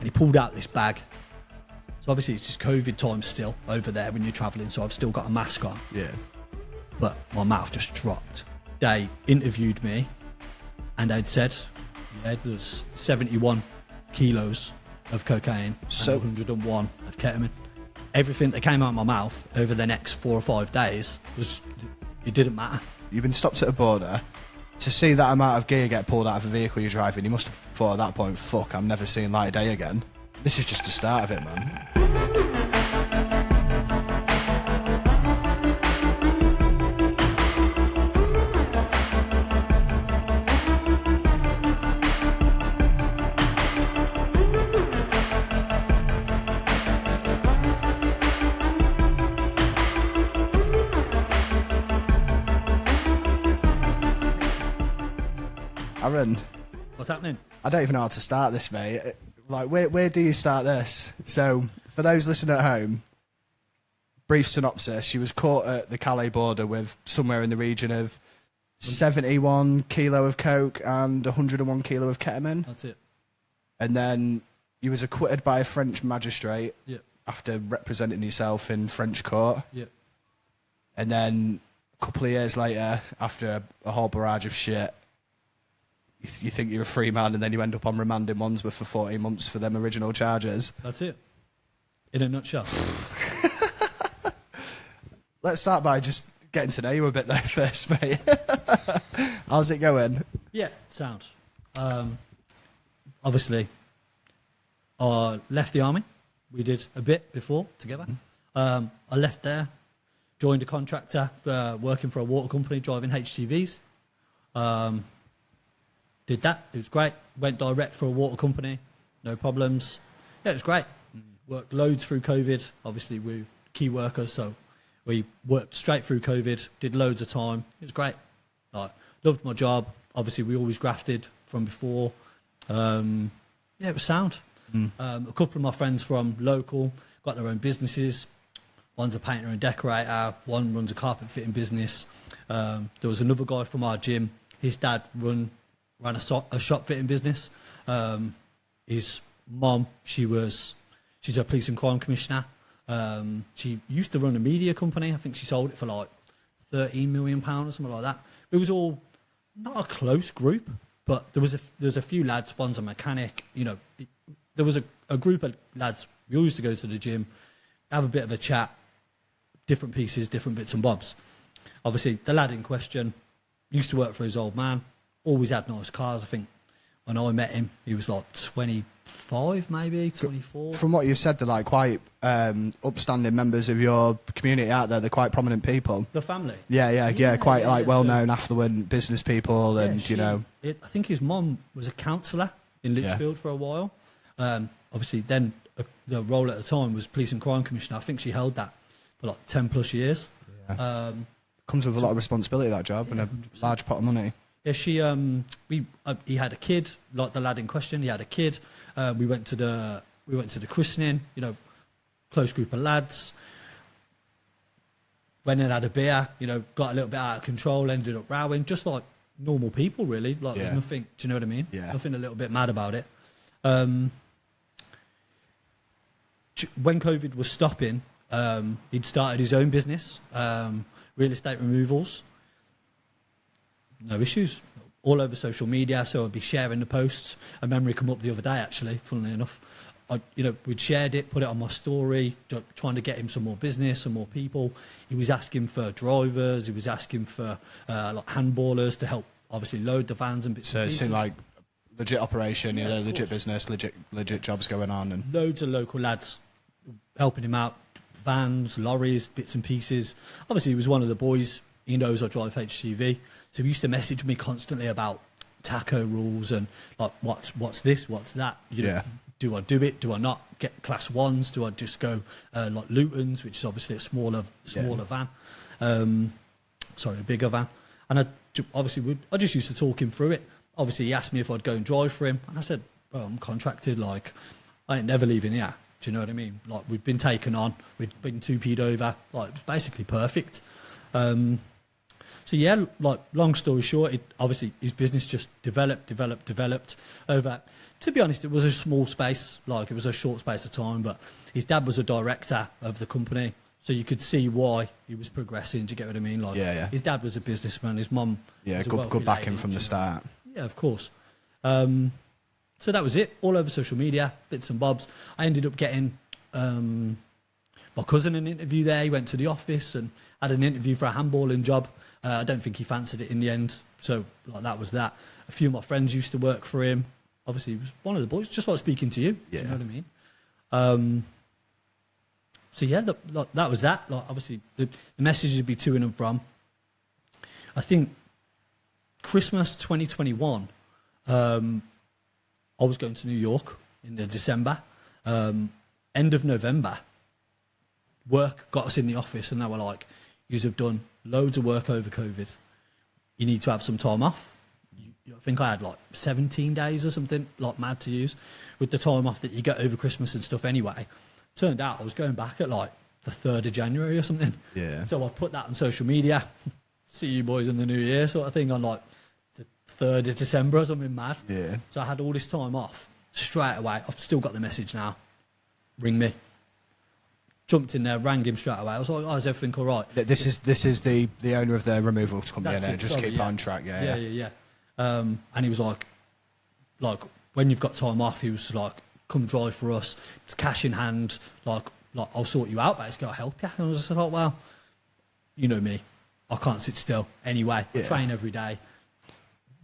he pulled out this bag. So obviously it's just COVID time still over there when you're travelling, so I've still got a mask on. Yeah. But my mouth just dropped. They interviewed me and they'd said, yeah, there's 71 kilos of cocaine and 101 of ketamine. Everything that came out of my mouth over the next 4 or 5 days, it didn't matter. You've been stopped at a border. To see that amount of gear get pulled out of a vehicle you're driving, you must have thought at that point, fuck, I'm never seeing light of day again. This is just the start of it, man. Arran, What's happening? I don't even know how to start this, mate. Like, where do you start this? So, for those listening at home, brief synopsis: she was caught at the Calais border with somewhere in the region of 71 kilo of coke and 101 kilo of ketamine. That's it. And then you was acquitted by a French magistrate Yep. after representing yourself in French court. Yep. And then a couple of years later, after a whole barrage of shit, you think you're a free man, and then you end up on remand in Wandsworth for 14 months for them original charges. That's it. In a nutshell. Let's start by just getting to know you a bit there first, mate. How's it going? Yeah, sound. Obviously, I left the army. We did a bit before together. I left there, joined a contractor working for a water company, driving HTVs. Did that. It was great. Went direct for a water company. No problems. Yeah, it was great. Worked loads through COVID. Obviously, we're key workers, so we worked straight through COVID. Did loads of time. It was great. Like, loved my job. Obviously, we always grafted from before. Yeah, it was sound. A couple of my friends from local got their own businesses. One's a painter and decorator. One runs a carpet fitting business. There was another guy from our gym. His dad ran a shop fitting business. His mom, she's a police and crime commissioner. She used to run a media company. I think she sold it for like £13 million or something like that. It was all not a close group, but there was a few lads. One's a mechanic. You know, there was a group of lads. We all used to go to the gym, have a bit of a chat, different pieces, different bits and bobs. Obviously, the lad in question used to work for his old man. Always had nice cars. I think when I met him, he was like 25, maybe 24. From what you've said, they're like quite upstanding members of your community out there. They're quite prominent people. The family. Yeah. Quite like well-known, affluent business people, and you know. I think his mom was a counsellor in Lichfield for a while. Obviously, then the role at the time was police and crime commissioner. I think she held that for like 10 plus years. Yeah. Comes with a lot of responsibility, that job, and a large pot of money. Yeah, he had a kid, like the lad in question. He had a kid. We went to the christening. You know, close group of lads. Went and had a beer. You know, got a little bit out of control. Ended up rowing, just like normal people, really. Like there's nothing. Do you know what I mean? Yeah. Nothing a little bit mad about it. When COVID was stopping, he'd started his own business, real estate removals. No issues, all over social media. So I'd be sharing the posts. A memory come up the other day, actually, funnily enough. We'd shared it, put it on my story, trying to get him some more business, some more people. He was asking for drivers. He was asking for like handballers to help, obviously, load the vans and bits. So it seemed like legit operation, legit business, legit jobs going on, and loads of local lads helping him out. Vans, lorries, bits and pieces. Obviously, he was one of the boys. He knows I drive HGV. So he used to message me constantly about taco rules and like what's this, what's that. You know, do I do it? Do I not get class ones? Do I just go like Luton's, which is obviously a smaller van? A bigger van. And I just used to talk him through it. Obviously, he asked me if I'd go and drive for him, and I said, "Well, I'm contracted. Like, I ain't never leaving here." Do you know what I mean? Like, we'd been taken on, we'd been 2P'd over. Like, it was basically perfect. So yeah, like long story short, obviously his business just developed over. To be honest, it was a small space, like it was a short space of time. But his dad was a director of the company, so you could see why he was progressing. Do you get what I mean? Like, his dad was a businessman. His mum, was a good backing from the start. Yeah, of course. So that was it. All over social media, bits and bobs. I ended up getting my cousin an interview there. He went to the office and had an interview for a handballing job. I don't think he fancied it in the end. So like that was that. A few of my friends used to work for him. Obviously, he was one of the boys, just like speaking to you. Yeah. Do you know what I mean? So yeah, that was that. Like obviously, the messages would be to and from. I think Christmas 2021, I was going to New York in December. End of November, work got us in the office and they were like, "You have done loads of work over COVID. You need to have some time off." I think I had like 17 days or something, like mad to use, with the time off that you get over Christmas and stuff anyway. Turned out I was going back at like the 3rd of January or something. Yeah. So I put that on social media. See you boys in the new year sort of thing on like the 3rd of December or something mad. Yeah. So I had all this time off straight away. I've still got the message now. Ring me. Jumped in there, rang him straight away. I was like, "Oh, is everything all right?" This is the owner of the removal company. That's it, Just sorry, keep on track. Yeah. And he was like, when you've got time off, he was like, "Come drive for us. It's cash in hand. Like I'll sort you out. Basically, I'll help you." And I was just like, "Well, you know me. I can't sit still anyway. I train every day.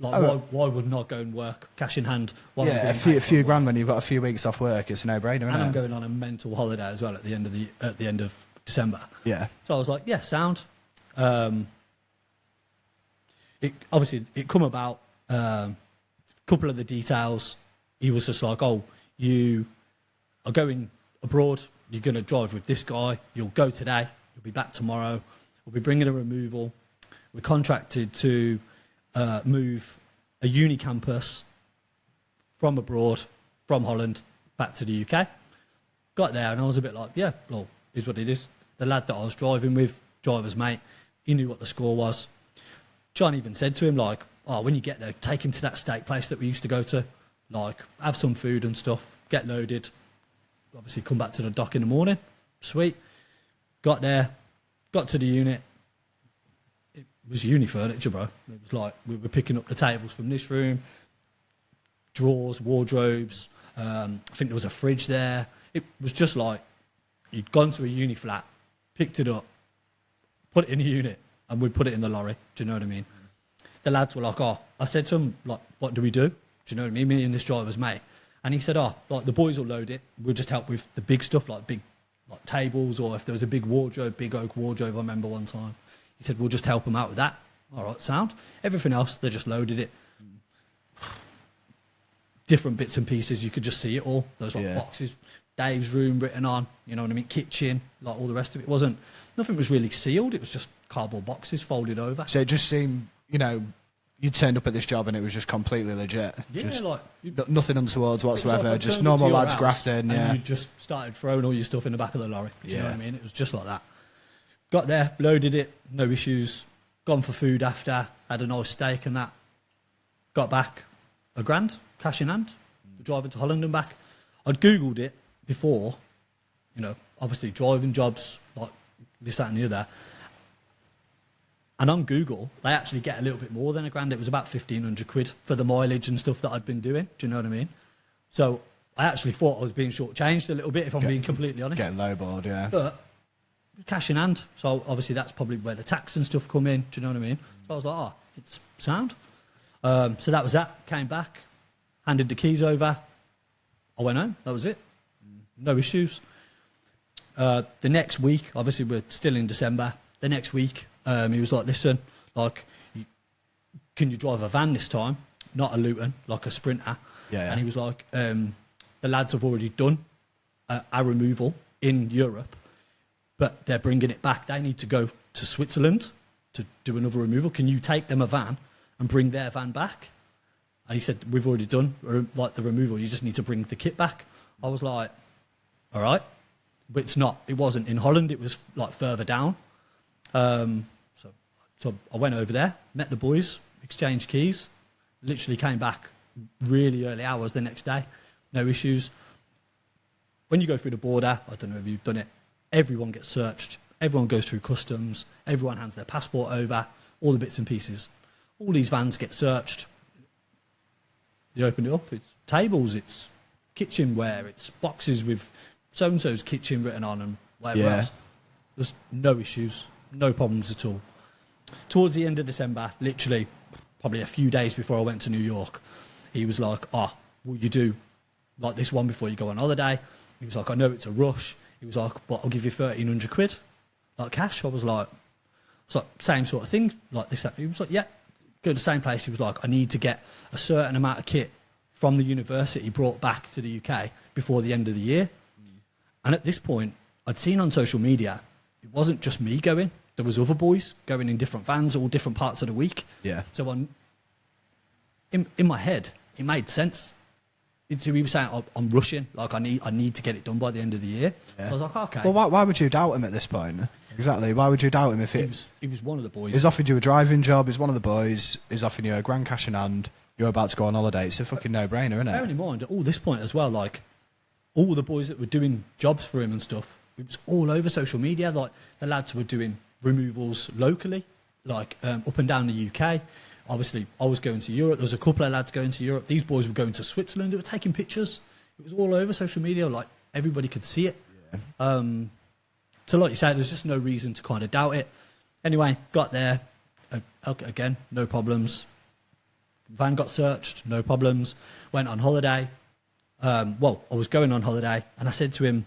Like, why wouldn't I go and work cash in hand?" A few grand when you've got a few weeks off work, it's a no-brainer, isn't it? And I'm going on a mental holiday as well at the end of December. Yeah. So I was like, "Yeah, sound." It come about. A couple of the details. He was just like, "Oh, you are going abroad. You're going to drive with this guy. You'll go today. You'll be back tomorrow. We'll be bringing a removal. We're contracted to move a uni campus from abroad, from Holland, back to the UK." Got there and I was a bit like, "Yeah, well, is what it is." The lad that I was driving with, driver's mate, he knew what the score was. John even said to him, like, "Oh, when you get there, take him to that steak place that we used to go to. Like, have some food and stuff, get loaded. Obviously, come back to the dock in the morning." Sweet. Got there, got to the unit. It was uni furniture, bro. It was like we were picking up the tables from this room, drawers, wardrobes. I think there was a fridge there. It was just like you'd gone to a uni flat, picked it up, put it in a unit, and we'd put it in the lorry. Do you know what I mean? The lads were like, "Oh," I said to them, like, "What do we do?" Do you know what I mean? Me and this driver's mate. And he said, "Oh, like the boys will load it. We'll just help with the big stuff, like big like tables, or if there was a big wardrobe, big oak wardrobe." I remember one time. He said, "We'll just help them out with that." All right, sound. Everything else, they just loaded it. Different bits and pieces, you could just see it all. Those like boxes, Dave's room written on, you know what I mean? Kitchen, like all the rest of it. Nothing was really sealed. It was just cardboard boxes folded over. So it just seemed, you turned up at this job and it was just completely legit. Yeah, just like nothing untoward whatsoever. Like just normal lads house grafting. And you just started throwing all your stuff in the back of the lorry. Do you know what I mean? It was just like that. Got there, loaded it, no issues. Gone for food after, had a nice steak and that. Got back $1,000, cash in hand, for driving to Holland and back. I'd Googled it before, obviously driving jobs, like this, that and the other. And on Google, they actually get a little bit more than $1,000. It was about 1,500 quid for the mileage and stuff that I'd been doing. Do you know what I mean? So I actually thought I was being shortchanged a little bit, if I'm being completely honest. Getting lowballed, yeah. But cash in hand. So obviously that's probably where the tax and stuff come in. Do you know what I mean? So I was like, "Oh, it's sound." So that was that. Came back, handed the keys over. I went home. That was it. No issues. The next week, obviously we're still in December. The next week, he was like, "Listen, like, can you drive a van this time? Not a Luton, like a Sprinter." Yeah. And he was like, "The lads have already done a removal in Europe, but they're bringing it back. They need to go to Switzerland to do another removal. Can you take them a van and bring their van back?" And he said, "We've already done like the removal. You just need to bring the kit back." I was like, "All right." But it wasn't in Holland. It was like further down. So So I went over there, met the boys, exchanged keys, literally came back really early hours the next day, no issues. When you go through the border, I don't know if you've done it, everyone gets searched, everyone goes through customs, everyone hands their passport over, all the bits and pieces. All these vans get searched. You open it up, it's tables, it's kitchenware, it's boxes with so-and-so's kitchen written on and whatever else. There's no issues, no problems at all. Towards the end of December, literally probably a few days before I went to New York, he was like, will you do like this one before you go on holiday? He was like, I know it's a rush. He was like, but I'll give you 1,300 quid, like cash. I was like, same sort of thing, like this. He was like, yeah, go to the same place. He was like, I need to get a certain amount of kit from the university brought back to the UK before the end of the year. And at this point, I'd seen on social media, it wasn't just me going. There was other boys going in different vans, all different parts of the week. Yeah. So in my head, it made sense. He was saying, I'm rushing, like I need to get it done by the end of the year. Yeah. I was like, okay. Well, why would you doubt him at this point? Exactly. Why would you doubt him if he was one of the boys? He's offered you a driving job. He's one of the boys. He's offering you a grand cash in hand. You're about to go on holiday. It's a fucking no-brainer, isn't it? Bearing in mind, at all this point as well, like all the boys that were doing jobs for him and stuff, it was all over social media. Like the lads were doing removals locally, like up and down the UK. Obviously, I was going to Europe. There was a couple of lads going to Europe. These boys were going to Switzerland. They were taking pictures. It was all over social media. Like everybody could see it. Yeah. So like you said, there's just no reason to kind of doubt it. Anyway, got there. Again, no problems. Van got searched, no problems. Went on holiday. I was going on holiday, and I said to him,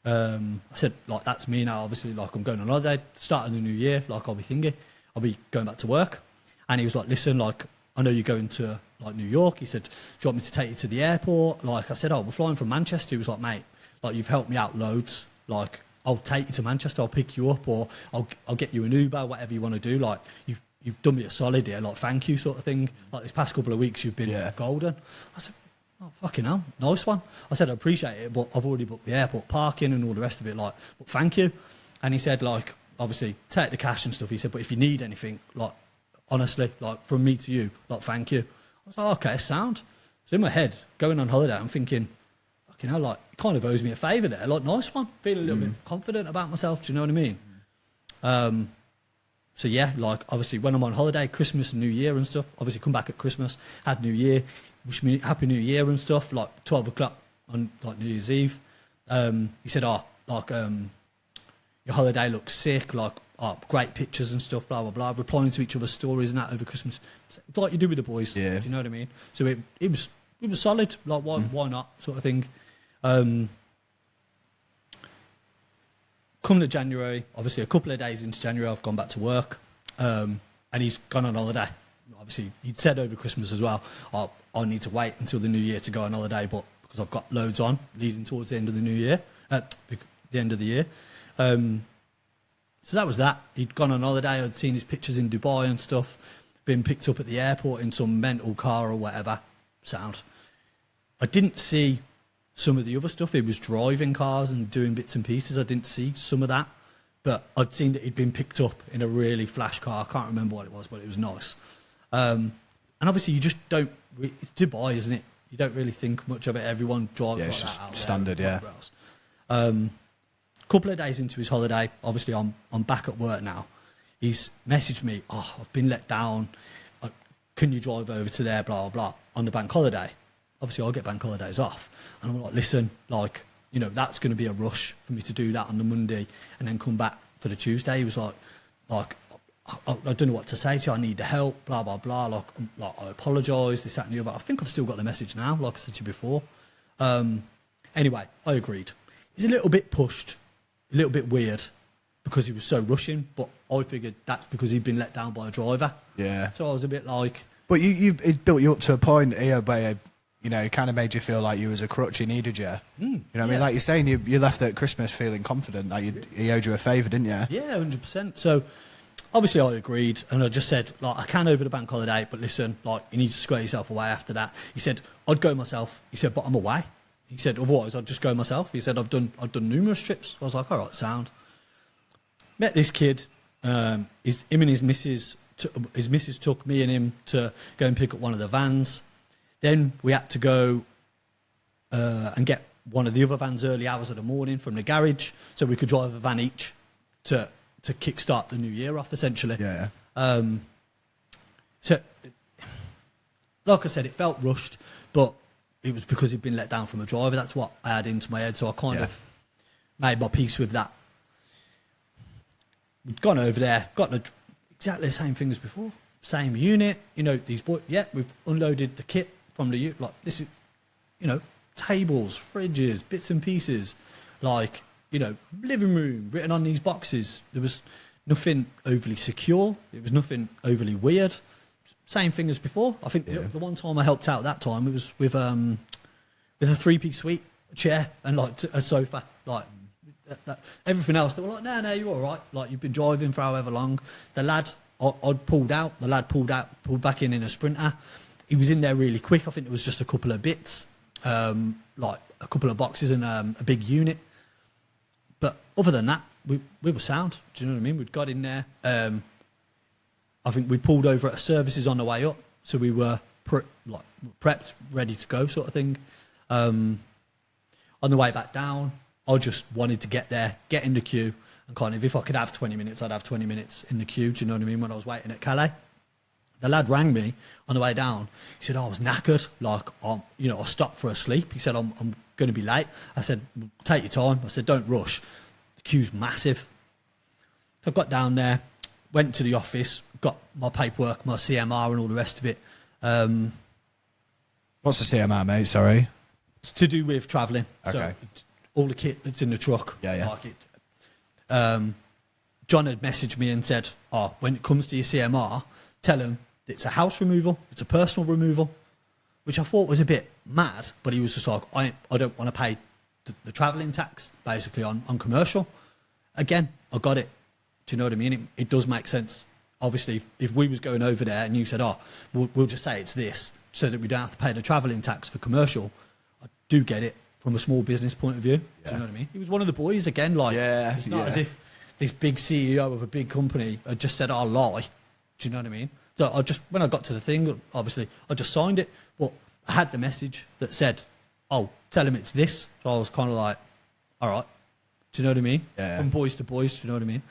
like, that's me now, obviously, like, I'm going on holiday, start of the new year, like, I'll be going back to work. And he was like, listen, like, I know you're going to, like, New York. He said, do you want me to take you to the airport? Like, I said, we're flying from Manchester. He was like, mate, like, you've helped me out loads. Like, I'll take you to Manchester, I'll pick you up, or I'll get you an Uber, whatever you want to do. Like, you've done me a solid here, like, thank you sort of thing. Like, this past couple of weeks, you've been golden. I said, oh, fucking hell, nice one. I said, I appreciate it, but I've already booked the airport parking and all the rest of it, like, but thank you. And he said, like, obviously, take the cash and stuff. He said, but if you need anything, like, honestly, like, from me to you, like, thank you. I was like, okay, sound. So in my head, going on holiday, I'm thinking, fucking hell, like, it kind of owes me a favour there. Like, nice one. Feeling a little bit confident about myself, do you know what I mean? So yeah, like, obviously, when I'm on holiday, Christmas and New Year and stuff, obviously come back at Christmas, had New Year, wish me Happy New Year and stuff, like 12 o'clock on, like, New Year's Eve. He said, your holiday looks sick, like, great pictures and stuff, blah, blah, blah, replying to each other's stories and that over Christmas, like you do with the boys, do you know what I mean? So it was solid, like, why not, sort of thing. Come to January, obviously a couple of days into January, I've gone back to work, and he's gone on holiday. Obviously, he'd said over Christmas as well, I need to wait until the new year to go on holiday, but because I've got loads on leading towards the end of the new year, the end of the year. So that was that. He'd gone on holiday. I'd seen his pictures in Dubai and stuff, been picked up at the airport in some mental car or whatever. Sound. I didn't see some of the other stuff. He was driving cars and doing bits and pieces. I didn't see some of that. But I'd seen that he'd been picked up in a really flash car. I can't remember what it was, but it was nice. And obviously you just don't... It's Dubai, isn't it? You don't really think much of it. Everyone drives like that out standard, there, couple of days into his holiday, obviously I'm back at work now. He's messaged me, I've been let down. Can you drive over to there, blah, blah, blah, on the bank holiday? Obviously, I'll get bank holidays off. And I'm like, listen, like, you know, that's going to be a rush for me to do that on the Monday and then come back for the Tuesday. He was like, I don't know what to say to you. I need the help, blah, blah, blah. Like I apologise, this, that and the other. I think I've still got the message now, like I said to you before. Anyway, I agreed. He's a little bit pushed, a little bit weird because he was so rushing, but I figured that's because he'd been let down by a driver. Yeah. So I was a bit like... But it built you up to a point here where, you know, it kind of made you feel like you was a crutch, he needed you. You know what I mean? Like you're saying, you left at Christmas feeling confident, like he owed you a favour, didn't you? Yeah, 100%. So obviously I agreed, and I just said, like, I can over the bank holiday, but listen, like, you need to square yourself away after that. He said, I'd go myself. He said, but I'm away. He said, otherwise I'd just go myself. He said, I've done numerous trips. I was like, all right, sound. Met this kid. him and his missus took me and him to go and pick up one of the vans. Then we had to go and get one of the other vans early hours of the morning from the garage, so we could drive a van each to kickstart the new year off, essentially. Yeah. So, like I said, it felt rushed, but it was because he'd been let down from a driver. That's what I had into my head, so I kind of made my peace with that. We'd gone over there, got exactly the same thing as before. Same unit, these boys, we've unloaded the kit from the unit. Like, this is, tables, fridges, bits and pieces, living room written on these boxes. There was nothing overly secure. It was nothing overly weird. Same thing as before. I think the one time I helped out that time, it was with a 3-piece suite, a chair, and a sofa. Everything else, they were like, no, you're all right. Like, you've been driving for however long. The lad, I'd pulled out. The lad pulled back in a Sprinter. He was in there really quick. I think it was just a couple of bits, like a couple of boxes and a big unit. But other than that, we were sound. Do you know what I mean? We'd got in there. I think we pulled over at services on the way up, so we were prepped, ready to go, sort of thing. On the way back down, I just wanted to get there, get in the queue, and kind of, if I could have 20 minutes, I'd have 20 minutes in the queue. Do you know what I mean? When I was waiting at Calais, the lad rang me on the way down. He said, I was knackered. I stopped for a sleep. He said, I'm going to be late. I said, take your time. I said, don't rush. The queue's massive. So I got down there, went to the office, got my paperwork, my CMR and all the rest of it. What's the CMR, mate? Sorry. It's to do with travelling. Okay. So all the kit that's in the truck. Yeah. John had messaged me and said, when it comes to your CMR, tell him it's a house removal, it's a personal removal, which I thought was a bit mad, but he was just like, I don't want to pay the travelling tax, basically, on commercial. Again, I got it. Do you know what I mean? It does make sense. Obviously, if we was going over there and you said, we'll just say it's this, so that we don't have to pay the travelling tax for commercial, I do get it from a small business point of view. Do you know what I mean? He was one of the boys, again, it's not as if this big CEO of a big company had just said, I'll lie. Do you know what I mean? So when I got to the thing, obviously, I just signed it, but I had the message that said, tell him it's this. So I was kind of like, all right. Do you know what I mean? Yeah. From boys to boys, do you know what I mean?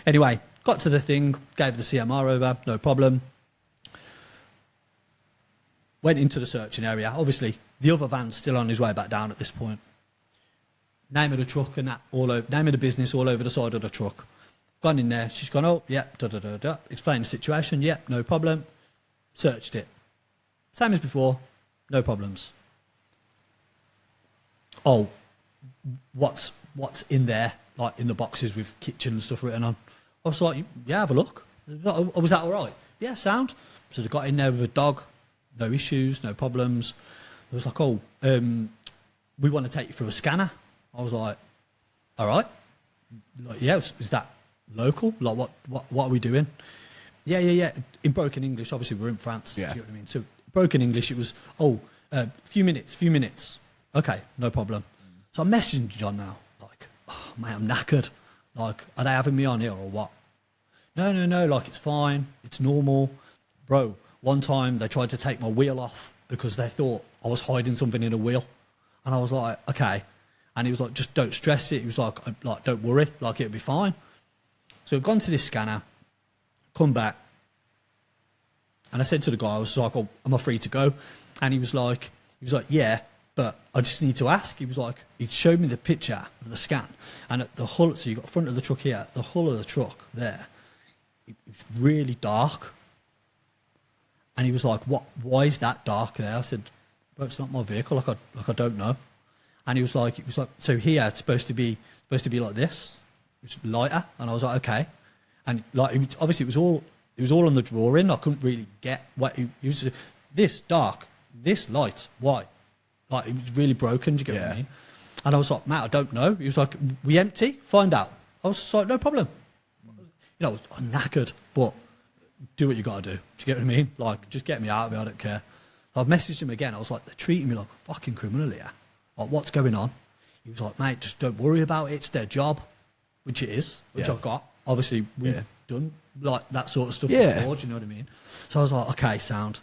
Anyway, got to the thing, gave the CMR over, no problem. Went into the searching area. Obviously, the other van's still on his way back down at this point. Name of the truck and that name of the business all over the side of the truck. Gone in there. She's gone, explained the situation. Yep, no problem. Searched it. Same as before. No problems. What's in there? Like in the boxes with kitchen and stuff written on. I was like, yeah, have a look. Was that all right? Yeah, sound. So they got in there with a dog. No issues, no problems. It was like, we want to take you through a scanner. I was like, all right. Like, yeah, is that local? Like, what are we doing? Yeah. In broken English, obviously we're in France. Yeah. Do you know what I mean? So broken English, it was, few minutes. Okay, no problem. So I'm messaging John now, like, mate, I'm knackered. Like, are they having me on here or what? No, like, it's fine. It's normal. Bro, one time they tried to take my wheel off because they thought I was hiding something in a wheel. And I was like, okay. And he was like, just don't stress it. He was like, don't worry. Like, it'll be fine. So we've gone to this scanner, come back. And I said to the guy, I was like, am I free to go? And he was like, yeah, but I just need to ask. He was like, he showed me the picture of the scan. And at the hull, so you got front of the truck here, the hull of the truck there, it was really dark. And he was like, why is that dark there? I said, bro, it's not my vehicle. Like I don't know. And he was like, so here it's supposed to be like this. It's lighter. And I was like, okay. And like, obviously it was all on the drawing. I couldn't really get what he was. This dark, this light, why? Like, it was really broken. Do you get what I mean? And I was like, Matt, I don't know. He was like, we empty? Find out. I was just like, no problem. I'm knackered, but do what you got to do. Do you get what I mean? Like, just get me out of it. I don't care. So I messaged him again. I was like, they're treating me like a fucking criminal here. Like, what's going on? He was like, mate, just don't worry about it. It's their job, which it is, which I've got. Obviously, we've done like that sort of stuff Yeah. before. Do you know what I mean? So I was like, okay, sound.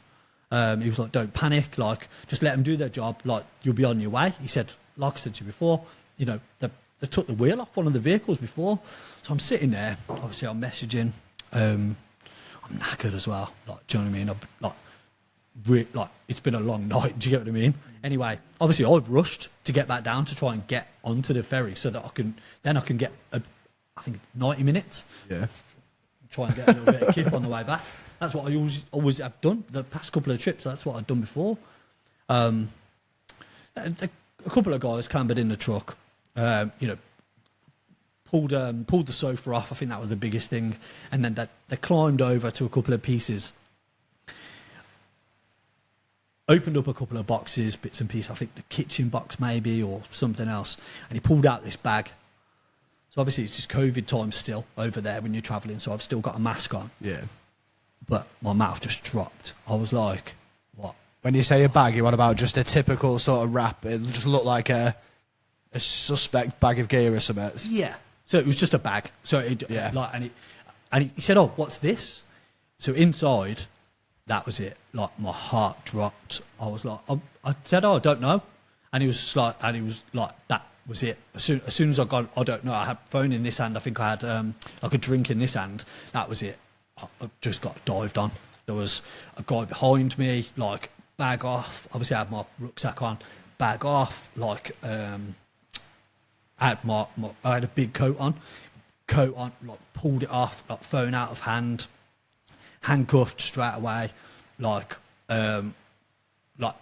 He was like, don't panic, like just let them do their job, like you'll be on your way. He said, like I said to you before, you know, they took the wheel off one of the vehicles before. So I'm sitting there, obviously I'm messaging, I'm knackered as well, like, do you know what I mean? Like it's been a long night, do you get what I mean? Anyway, obviously I've rushed to get back down to try and get onto the ferry so that I can get I think 90 minutes. Yeah. Try and get a little bit of kip on the way back. That's what I always have done the past couple of trips. That's what I've done before. A couple of guys clambered in the truck, you know, pulled the sofa off. I think that was the biggest thing. And then they climbed over to a couple of pieces, opened up a couple of boxes, bits and pieces. I think the kitchen box maybe or something else. And he pulled out this bag. So obviously it's just COVID time still over there when you're travelling. So I've still got a mask on. Yeah. But my mouth just dropped. I was like, what? When you say a bag, you want about just a typical sort of wrap. It just looked like a suspect bag of gear or something. Yeah. So it was just a bag. So Yeah. and he said, "Oh, what's this?" So inside, that was it. Like my heart dropped. I was like, I said, "Oh, I don't know," and he was like, that was it. As soon as I got, I don't know. I had phone in this hand. I think I had like a drink in this hand. That was it. I just got dived on. There was a guy behind me, like bag off. Obviously, I had my rucksack on, bag off. Like I had I had a big coat on, like pulled it off, like phone out of hand, handcuffed straight away, like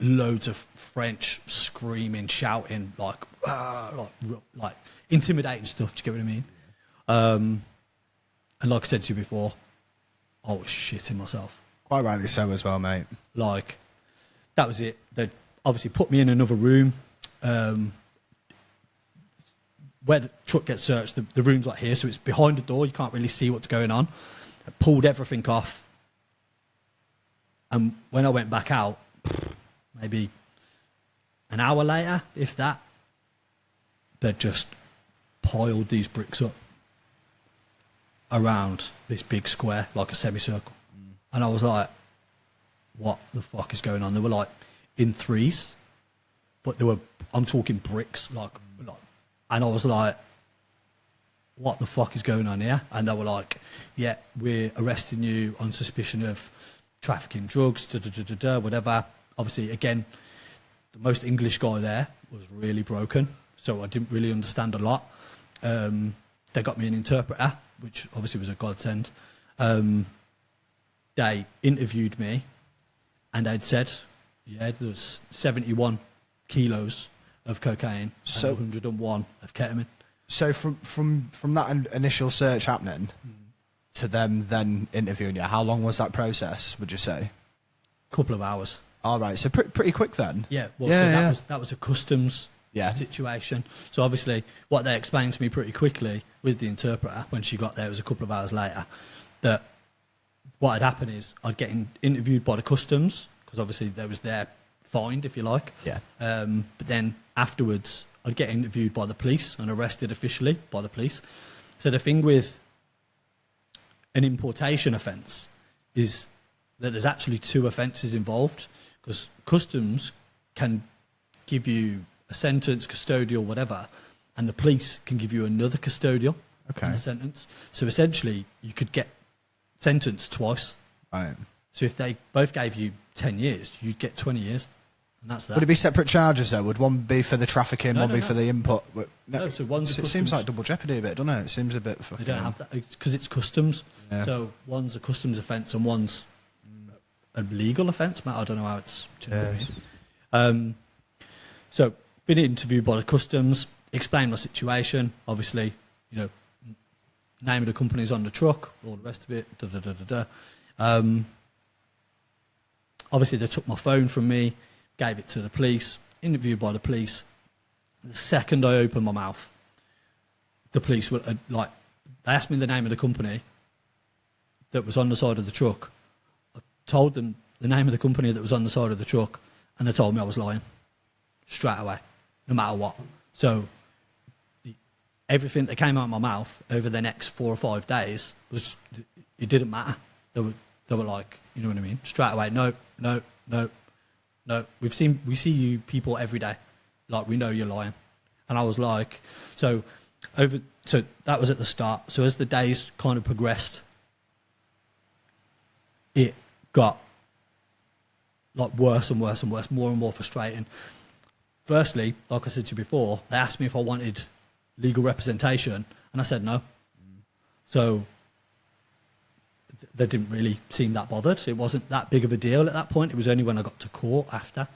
loads of French screaming, shouting, like intimidating stuff. Do you get what I mean? And like I said to you before, I was shitting myself. Quite rightly so as well, mate. Like, that was it. They obviously put me in another room where the truck gets searched. The room's like here, so it's behind the door. You can't really see what's going on. I pulled everything off. And when I went back out, maybe an hour later, if that, they'd just piled these bricks up around this big square, like a semicircle. And I was like, what the fuck is going on? They were like in threes, but I'm talking bricks, like, and I was like, what the fuck is going on here? And they were like, yeah, we're arresting you on suspicion of trafficking drugs, whatever. Obviously, again, the most English guy there was really broken, so I didn't really understand a lot. They got me an interpreter, which obviously was a godsend. They interviewed me, and they'd said, yeah, there was 71 kilos of cocaine and 101 of ketamine. So from that initial search happening to them then interviewing you, how long was that process, would you say? Couple of hours. All right, so pretty quick then. Yeah, well, yeah, so that was a customs situation. So obviously, what they explained to me pretty quickly with the interpreter when she got there, it was a couple of hours later, that what had happened is I'd get interviewed by the customs, because obviously there was their find, if you like. Yeah. But then afterwards, I'd get interviewed by the police and arrested officially by the police. So the thing with an importation offence is that there's actually two offences involved, because customs can give you a sentence, custodial, whatever, and the police can give you another custodial sentence. So essentially, you could get sentenced twice. Right. So if they both gave you 10 years, you'd get 20 years. And that's that. Would it be separate charges, though? Would one be for the trafficking, one be for the import? No, so one's it seems like double jeopardy a bit, doesn't it? It seems a bit fucking... They don't have that, because it's customs. Yeah. So one's a customs offence and one's a legal offence. I don't know how it's... Yes. So, been interviewed by the customs, explained my situation, obviously, you know, name of the company's on the truck, all the rest of it, obviously, they took my phone from me, gave it to the police, interviewed by the police. The second I opened my mouth, the police were like, they asked me the name of the company that was on the side of the truck. I told them the name of the company that was on the side of the truck, and they told me I was lying straight away, no matter what. So everything that came out of my mouth over the next 4 or 5 days was it didn't matter. They were like, you know what I mean? Straight away, no. We see you people every day. Like, we know you're lying. And I was like, so that was at the start. So as the days kind of progressed, it got like worse and worse and worse, more and more frustrating. Firstly, like I said to you before, they asked me if I wanted legal representation, and I said no. So they didn't really seem that bothered. It wasn't that big of a deal at that point. It was only when I got to court after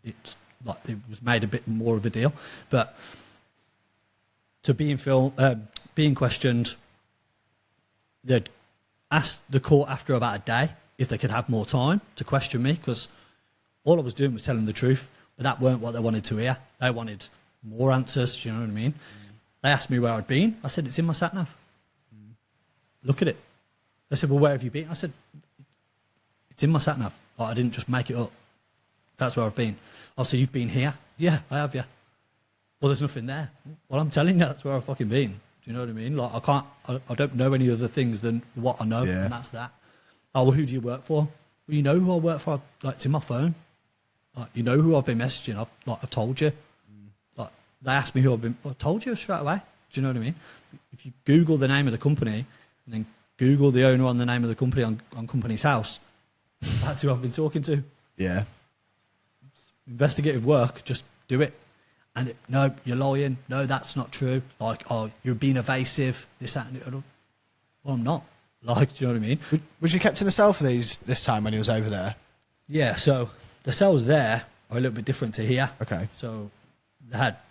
it was made a bit more of a deal. But to being questioned, they'd asked the court after about a day if they could have more time to question me, because all I was doing was telling the truth, but that weren't what they wanted to hear. They wanted more answers, do you know what I mean? They asked me where I'd been. I said, it's in my sat-nav. Look at it. They said, well, where have you been? I said, it's in my sat-nav. Like, I didn't just make it up. That's where I've been. Oh, so you've been here? Yeah, I have, yeah. Well, there's nothing there. Well, I'm telling you, that's where I've fucking been. Do you know what I mean? Like, I don't know any other things than what I know, and that's that. Oh, well, who do you work for? Well, you know who I work for. Like, it's in my phone. Like, you know who I've been messaging. I've told you. Like, they asked me who I've been. I told you straight away. Do you know what I mean? If you Google the name of the company and then Google the owner on the name of the company on Company's House, that's who I've been talking to. Yeah. Investigative work, just do it. And no, you're lying. No, that's not true. Like, oh, you're being evasive. This, that, and the other. Well, I'm not. Like, do you know what I mean? Was you kept in a cell for this time when he was over there? Yeah, so the cells there are a little bit different to here. Okay. So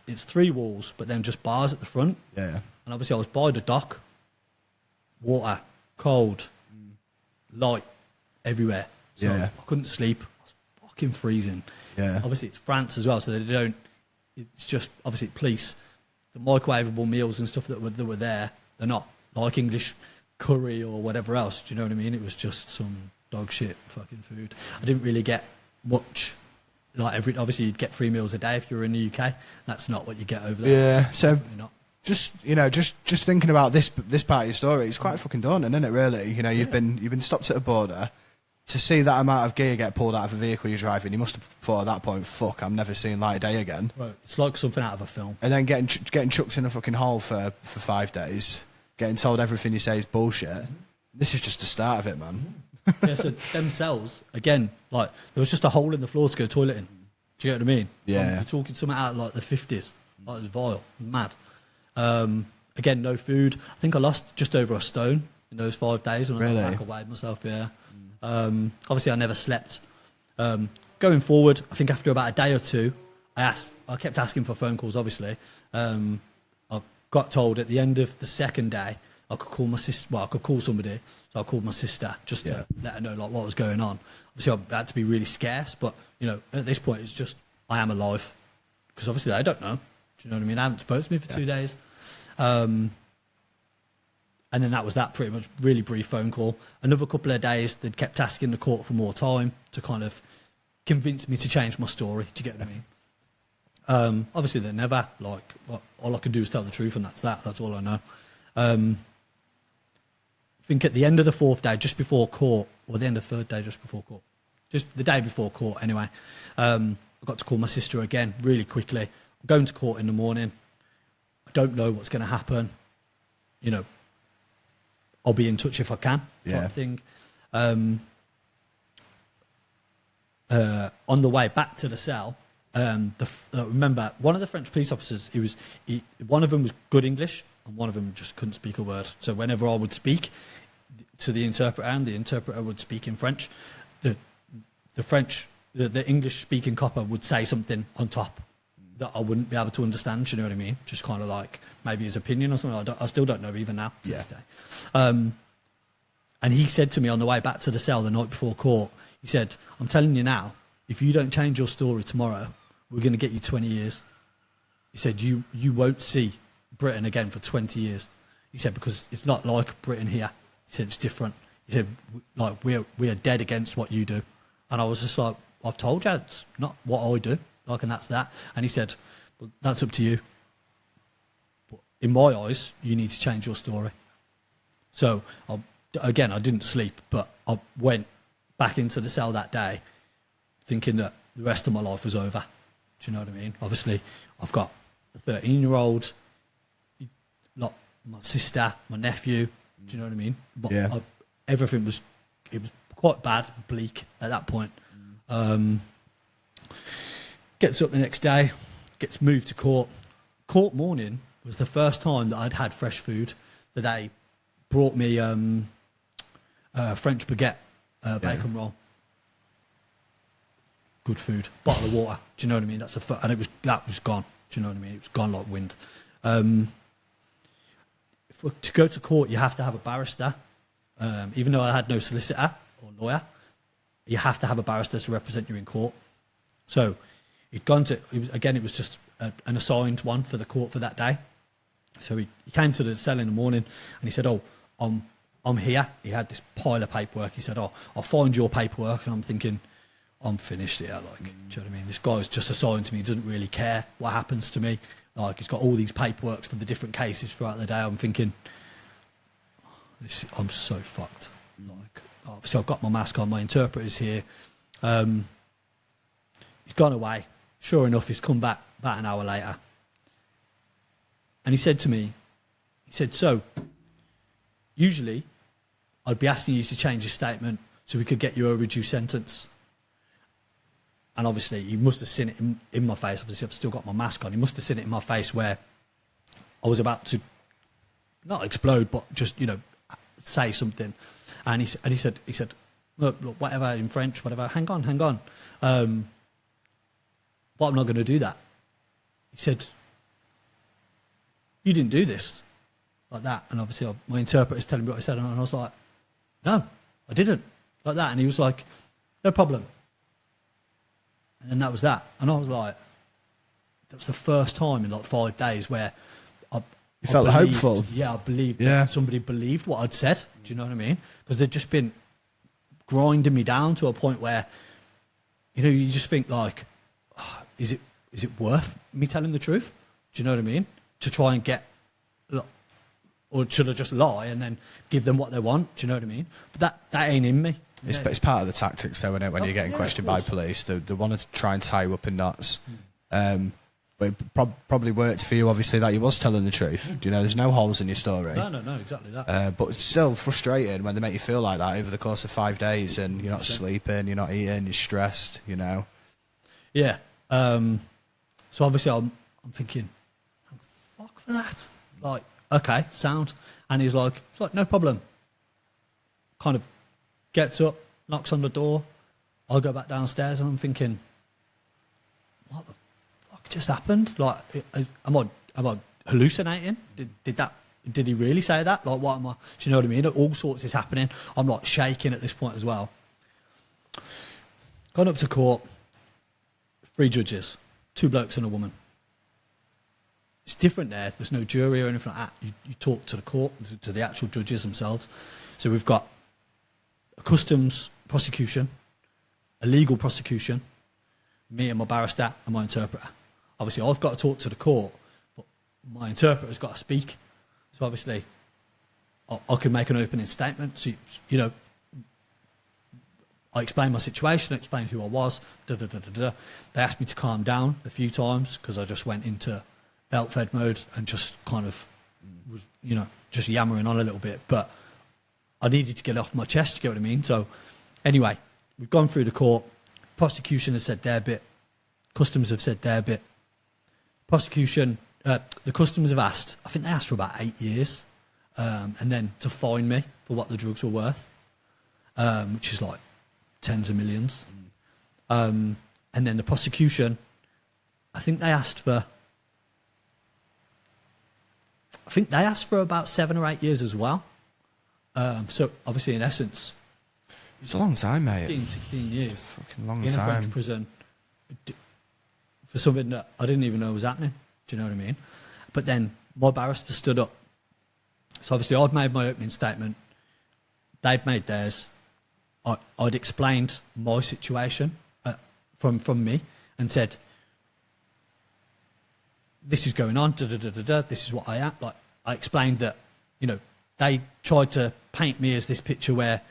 it's 3 walls, but then just bars at the front. Yeah. And obviously I was by the dock. Water, cold, light, everywhere. So I couldn't sleep. I was fucking freezing. Yeah. Obviously it's France as well, so they don't. It's just obviously police. The microwavable meals and stuff that were there, they're not like English curry or whatever else. Do you know what I mean? It was just some dog shit fucking food. I didn't really get much. Like obviously you'd get 3 meals a day if you were in the UK. That's not what you get over there. Yeah. So not. just thinking about this part of your story, it's quite fucking daunting, isn't it? Really, you've been stopped at a border. To see that amount of gear get pulled out of a vehicle you're driving, you must have thought at that point, fuck, I'm never seeing light of day again. Right. It's like something out of a film. And then getting chucked in a fucking hole for 5 days, getting told everything you say is bullshit. This is just the start of it, man. Yeah, so themselves, again, like, there was just a hole in the floor to go toilet in. Do you get what I mean? Yeah. You're talking something out of, like, the 50s. Like, it was vile. Mad. Again, no food. I think I lost just over a stone in those 5 days when I got back away myself, yeah. Obviously, I never slept. Going forward, I think after about a day or two, I kept asking for phone calls, obviously. I got told at the end of the second day I could call my sister. Well, I could call somebody, so I called my sister just to let her know like what was going on. Obviously, I had to be really scarce, but at this point, it's just I am alive because obviously they don't know. Do you know what I mean? I haven't spoken to me for 2 days. And then that was that, pretty much. Really brief phone call. Another couple of days, they'd kept asking the court for more time to kind of convince me to change my story. Do you get what I mean? Obviously, they never. Like, all I can do is tell the truth, and that's that. That's all I know. I think at the end of the 4th day, just before court, or the end of the 3rd day, just before court, just the day before court, anyway, I got to call my sister again really quickly. I'm going to court in the morning. I don't know what's going to happen. I'll be in touch if I can, type thing. On the way back to the cell, remember, one of the French police officers, one of them was good English, and one of them just couldn't speak a word. So whenever I would speak to the interpreter, and the interpreter would speak in French, the English-speaking copper would say something on top that I wouldn't be able to understand, you know what I mean? Just kind of like maybe his opinion or something. I still don't know even now to this day. And he said to me on the way back to the cell the night before court, he said, I'm telling you now, if you don't change your story tomorrow, we're going to get you 20 years. He said, you won't see Britain again for 20 years. He said, because it's not like Britain here. He said, it's different. He said, like, we are dead against what you do. And I was just like, I've told you, it's not what I do. Like, and that's that. And he said, well, that's up to you. But in my eyes, you need to change your story. So again, I didn't sleep, but I went back into the cell that day thinking that the rest of my life was over. Do you know what I mean? Obviously, I've got a 13-year-old, like my sister, my nephew. Do you know what I mean? But Yeah. everything was, it was quite bad, bleak at that point. Gets up the next day, gets moved to court. Court morning was the first time that I'd had fresh food. That they brought me French baguette, bacon roll. Good food, bottle of water. Do you know what I mean? And that was gone. Do you know what I mean? It was gone like wind. To go to court, you have to have a barrister. Even though I had no solicitor or lawyer, you have to have a barrister to represent you in court. So it was just an assigned one for the court for that day. So he came to the cell in the morning and he said, "Oh, I'm here." He had this pile of paperwork. He said, "Oh, I'll find your paperwork." And I'm thinking, I'm finished here. Like, do you know what I mean? This guy's just assigned to me. He doesn't really care what happens to me. Like, he's got all these paperwork for the different cases throughout the day. I'm thinking, I'm so fucked. Like, obviously, I've got my mask on. My interpreter's here. He's gone away. Sure enough, he's come back about an hour later. And he said to me, "So, usually, I'd be asking you to change your statement so we could get you a reduced sentence." And obviously, he must have seen it in my face. Obviously, I've still got my mask on. He must have seen it in my face where I was about to, not explode, but just, say something. And he said, look, whatever, in French, whatever, hang on. But I'm not going to do that. He said, "You didn't do this," like that. And obviously, my interpreter's telling me what I said. And I was like, "No, I didn't," like that. And he was like, "No problem." And then that was that. And I was like, that was the first time in like 5 days where I felt believed, hopeful. Yeah, I believed that somebody believed what I'd said. Do you know what I mean? Because they'd just been grinding me down to a point where, you just think like, oh, is it worth me telling the truth? Do you know what I mean? To try and get, or should I just lie and then give them what they want? Do you know what I mean? But that ain't in me. It's part of the tactics, though, isn't it? When you're getting questioned by police, they want to try and tie you up in knots. But it probably worked for you, obviously, that you was telling the truth. There's no holes in your story. No, exactly that. But it's still frustrating when they make you feel like that over the course of 5 days, and you're not sleeping, you're not eating, you're stressed. Yeah. So obviously, I'm thinking, oh, fuck for that. Like, okay, sound. And he's like, it's like, no problem. Kind of gets up, knocks on the door. I'll go back downstairs and I'm thinking, what the fuck just happened? Like, am I hallucinating? Did he really say that? Like, what am I? Do you know what I mean? All sorts is happening. I'm like shaking at this point as well. Gone up to court, 3 judges, 2 blokes and a woman. It's different there. There's no jury or anything like that. You talk to the court, to the actual judges themselves. So we've got a customs prosecution, a legal prosecution, me and my barrister and my interpreter. Obviously, I've got to talk to the court, but my interpreter's got to speak. So obviously, I can make an opening statement. So, I explained my situation, I explained who I was. They asked me to calm down a few times because I just went into belt-fed mode and just kind of was, just yammering on a little bit. But I needed to get it off my chest, you get what I mean? So anyway, we've gone through the court. Prosecution has said their bit. Customs have said their bit. The customs have asked, I think they asked for about 8 years, and then to fine me for what the drugs were worth, which is like tens of millions. And then the prosecution, I think they asked for about 7 or 8 years as well. So obviously, in essence, it's a long time, mate. 15, 16 years. Fucking long in time. a French prison for something that I didn't even know was happening. Do you know what I mean? But then my barrister stood up. So obviously, I'd made my opening statement. They'd made theirs. I'd explained my situation from me and said, "This is going on. This is what I am." Like, I explained that, they tried to paint me as this picture where,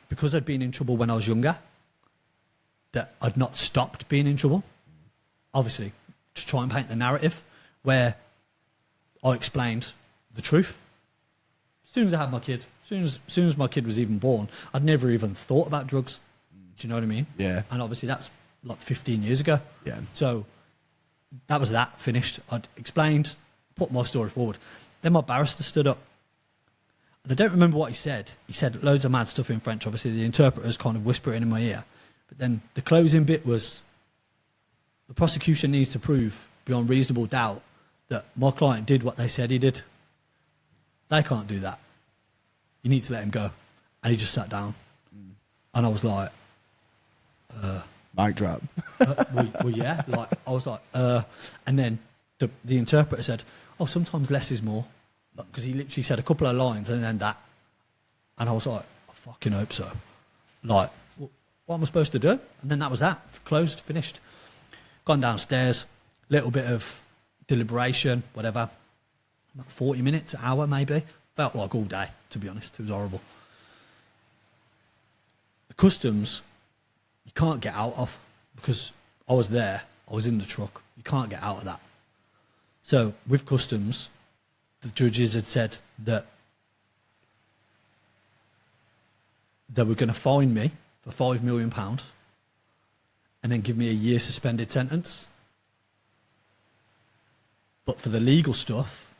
because I'd been in trouble when I was younger, that I'd not stopped being in trouble. Obviously, to try and paint the narrative where I explained the truth. As soon as I had my kid, as soon as my kid was even born, I'd never even thought about drugs. Do you know what I mean? Yeah. And obviously that's like 15 years ago. Yeah. So that was that, finished. I'd explained, put my story forward. Then my barrister stood up. And I don't remember what he said. He said loads of mad stuff in French. Obviously, the interpreter's kind of whispering in my ear. But then the closing bit was, the prosecution needs to prove beyond reasonable doubt that my client did what they said he did. They can't do that. You need to let him go. And he just sat down. And I was like, mic drop. well, yeah. Like, I was like, and then the interpreter said, oh, sometimes less is more. Because he literally said a couple of lines and then that. And I was like, I fucking hope so. Like, what am I supposed to do? And then that was that. Closed, finished. Gone downstairs, little bit of deliberation, whatever. About 40 minutes, an hour maybe. Felt like all day, to be honest. It was horrible. The customs, you can't get out of, because I was there, I was in the truck. You can't get out of that. So with customs, the judges had said that they were going to fine me for £5 million and then give me a year suspended sentence. But for the legal stuff,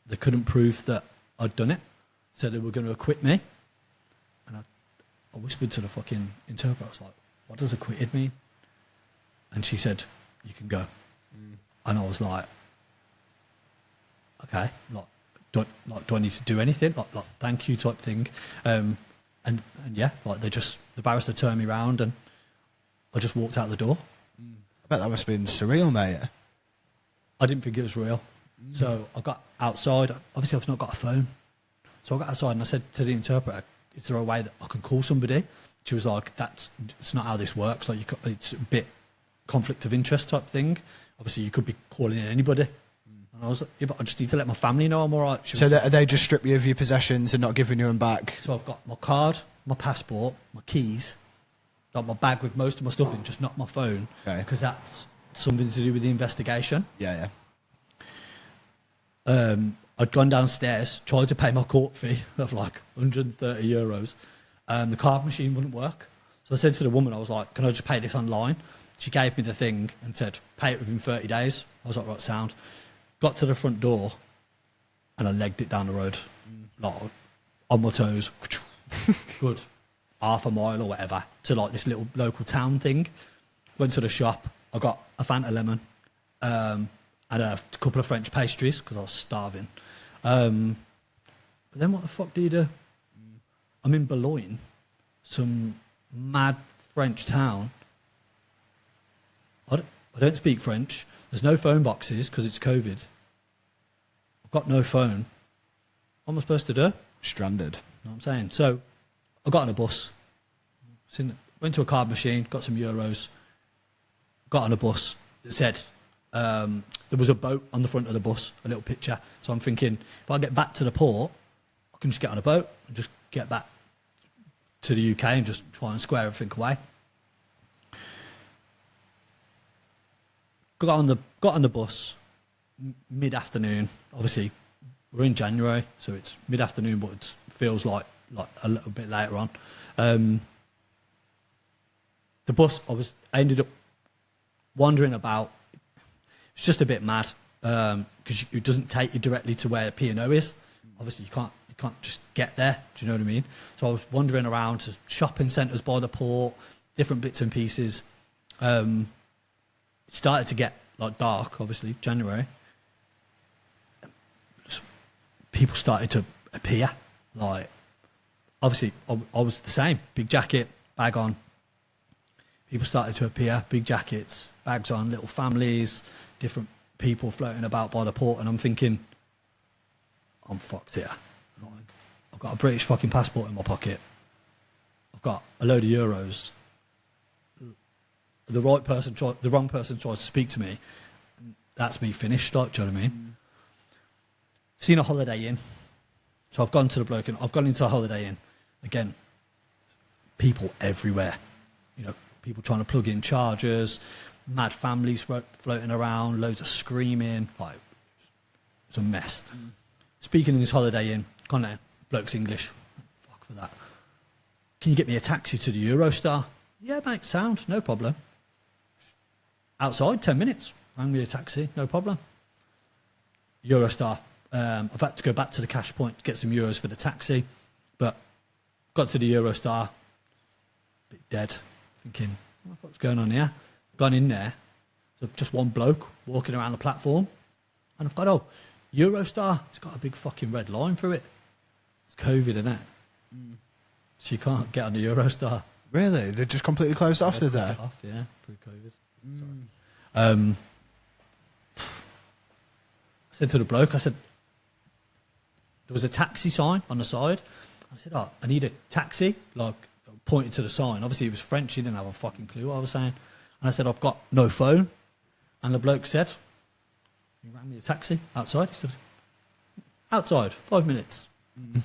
they couldn't prove that I'd done it. So they were going to acquit me. And I whispered to the fucking interpreter, I was like, what does acquitted mean? And she said, you can go. And I was like, okay, do I need to do anything? Like thank you type thing. And yeah, like the barrister turned me round and I just walked out the door. I bet that must have been surreal, mate. I didn't think it was real. So I got outside. Obviously, I've not got a phone. So I got outside and I said to the interpreter, is there a way that I can call somebody? She was like, it's not how this works. Like, it's a bit conflict of interest type thing. Obviously, you could be calling in anybody. And I was like, yeah, but I just need to let my family know I'm all right. So they just strip you of your possessions and not giving you them back? So I've got my card, my passport, my keys, like my bag with most of my stuff in, just not my phone, because that's something to do with the investigation. Yeah. I'd gone downstairs, tried to pay my court fee of like €130. The card machine wouldn't work. So I said to the woman, I was like, can I just pay this online? She gave me the thing and said, pay it within 30 days. I was like, right, sound. Got to the front door and I legged it down the road, like on my toes, good, half a mile or whatever, to like this little local town thing. Went to the shop, I got a Fanta lemon, and a couple of French pastries because I was starving. But then what the fuck do you do? I'm in Boulogne, some mad French town. I don't speak French. There's no phone boxes because it's COVID. I've got no phone. What am I supposed to do? Stranded. You know what I'm saying? So I got on a bus. Went to a card machine, got some euros. Got on a bus. It said there was a boat on the front of the bus, a little picture. So I'm thinking, if I get back to the port, I can just get on a boat and just get back to the UK and just try and square everything away. Got on the bus mid-afternoon. Obviously, we're in January, so it's mid-afternoon, but it feels like a little bit later on. The bus, I ended up wandering about. It's just a bit mad because it doesn't take you directly to where P&O is. Obviously, you can't just get there. Do you know what I mean? So I was wandering around to shopping centres by the port, different bits and pieces. It started to get like dark, obviously, January. People started to appear. Like, obviously, I was the same. Big jacket, bag on. People started to appear, big jackets, bags on, little families, different people floating about by the port. And I'm thinking, I'm fucked here. Like, I've got a British fucking passport in my pocket. I've got a load of euros. The wrong person tries to speak to me. That's me finished. Like, do you know what I mean? Seen a Holiday Inn So I've gone to the bloke and I've gone into a Holiday Inn. Again, people everywhere. You know, people trying to plug in chargers, mad families floating around, loads of screaming. Like, it's a mess. Speaking in this Holiday Inn, gone there, bloke's English. Fuck for that. Can you get me a taxi to the Eurostar? Yeah, mate, sound, no problem. Outside, 10 minutes. Rang me a taxi, no problem. Eurostar. I've had to go back to the cash point to get some euros for the taxi, but got to the Eurostar, bit dead, thinking, what the fuck's going on here? Gone in there, so just one bloke walking around the platform, and I've got, oh, Eurostar, it's got a big fucking red line through it. It's COVID, isn't it? So you can't get on the Eurostar. Really? They just completely closed off, did they? It off, yeah, through COVID. I said to the bloke, I said, there was a taxi sign on the side. I said, oh, I need a taxi, like, pointed to the sign. Obviously, he was French, he didn't have a fucking clue what I was saying. And I said, I've got no phone. And the bloke said, he rang me a taxi outside. He said, outside, 5 minutes.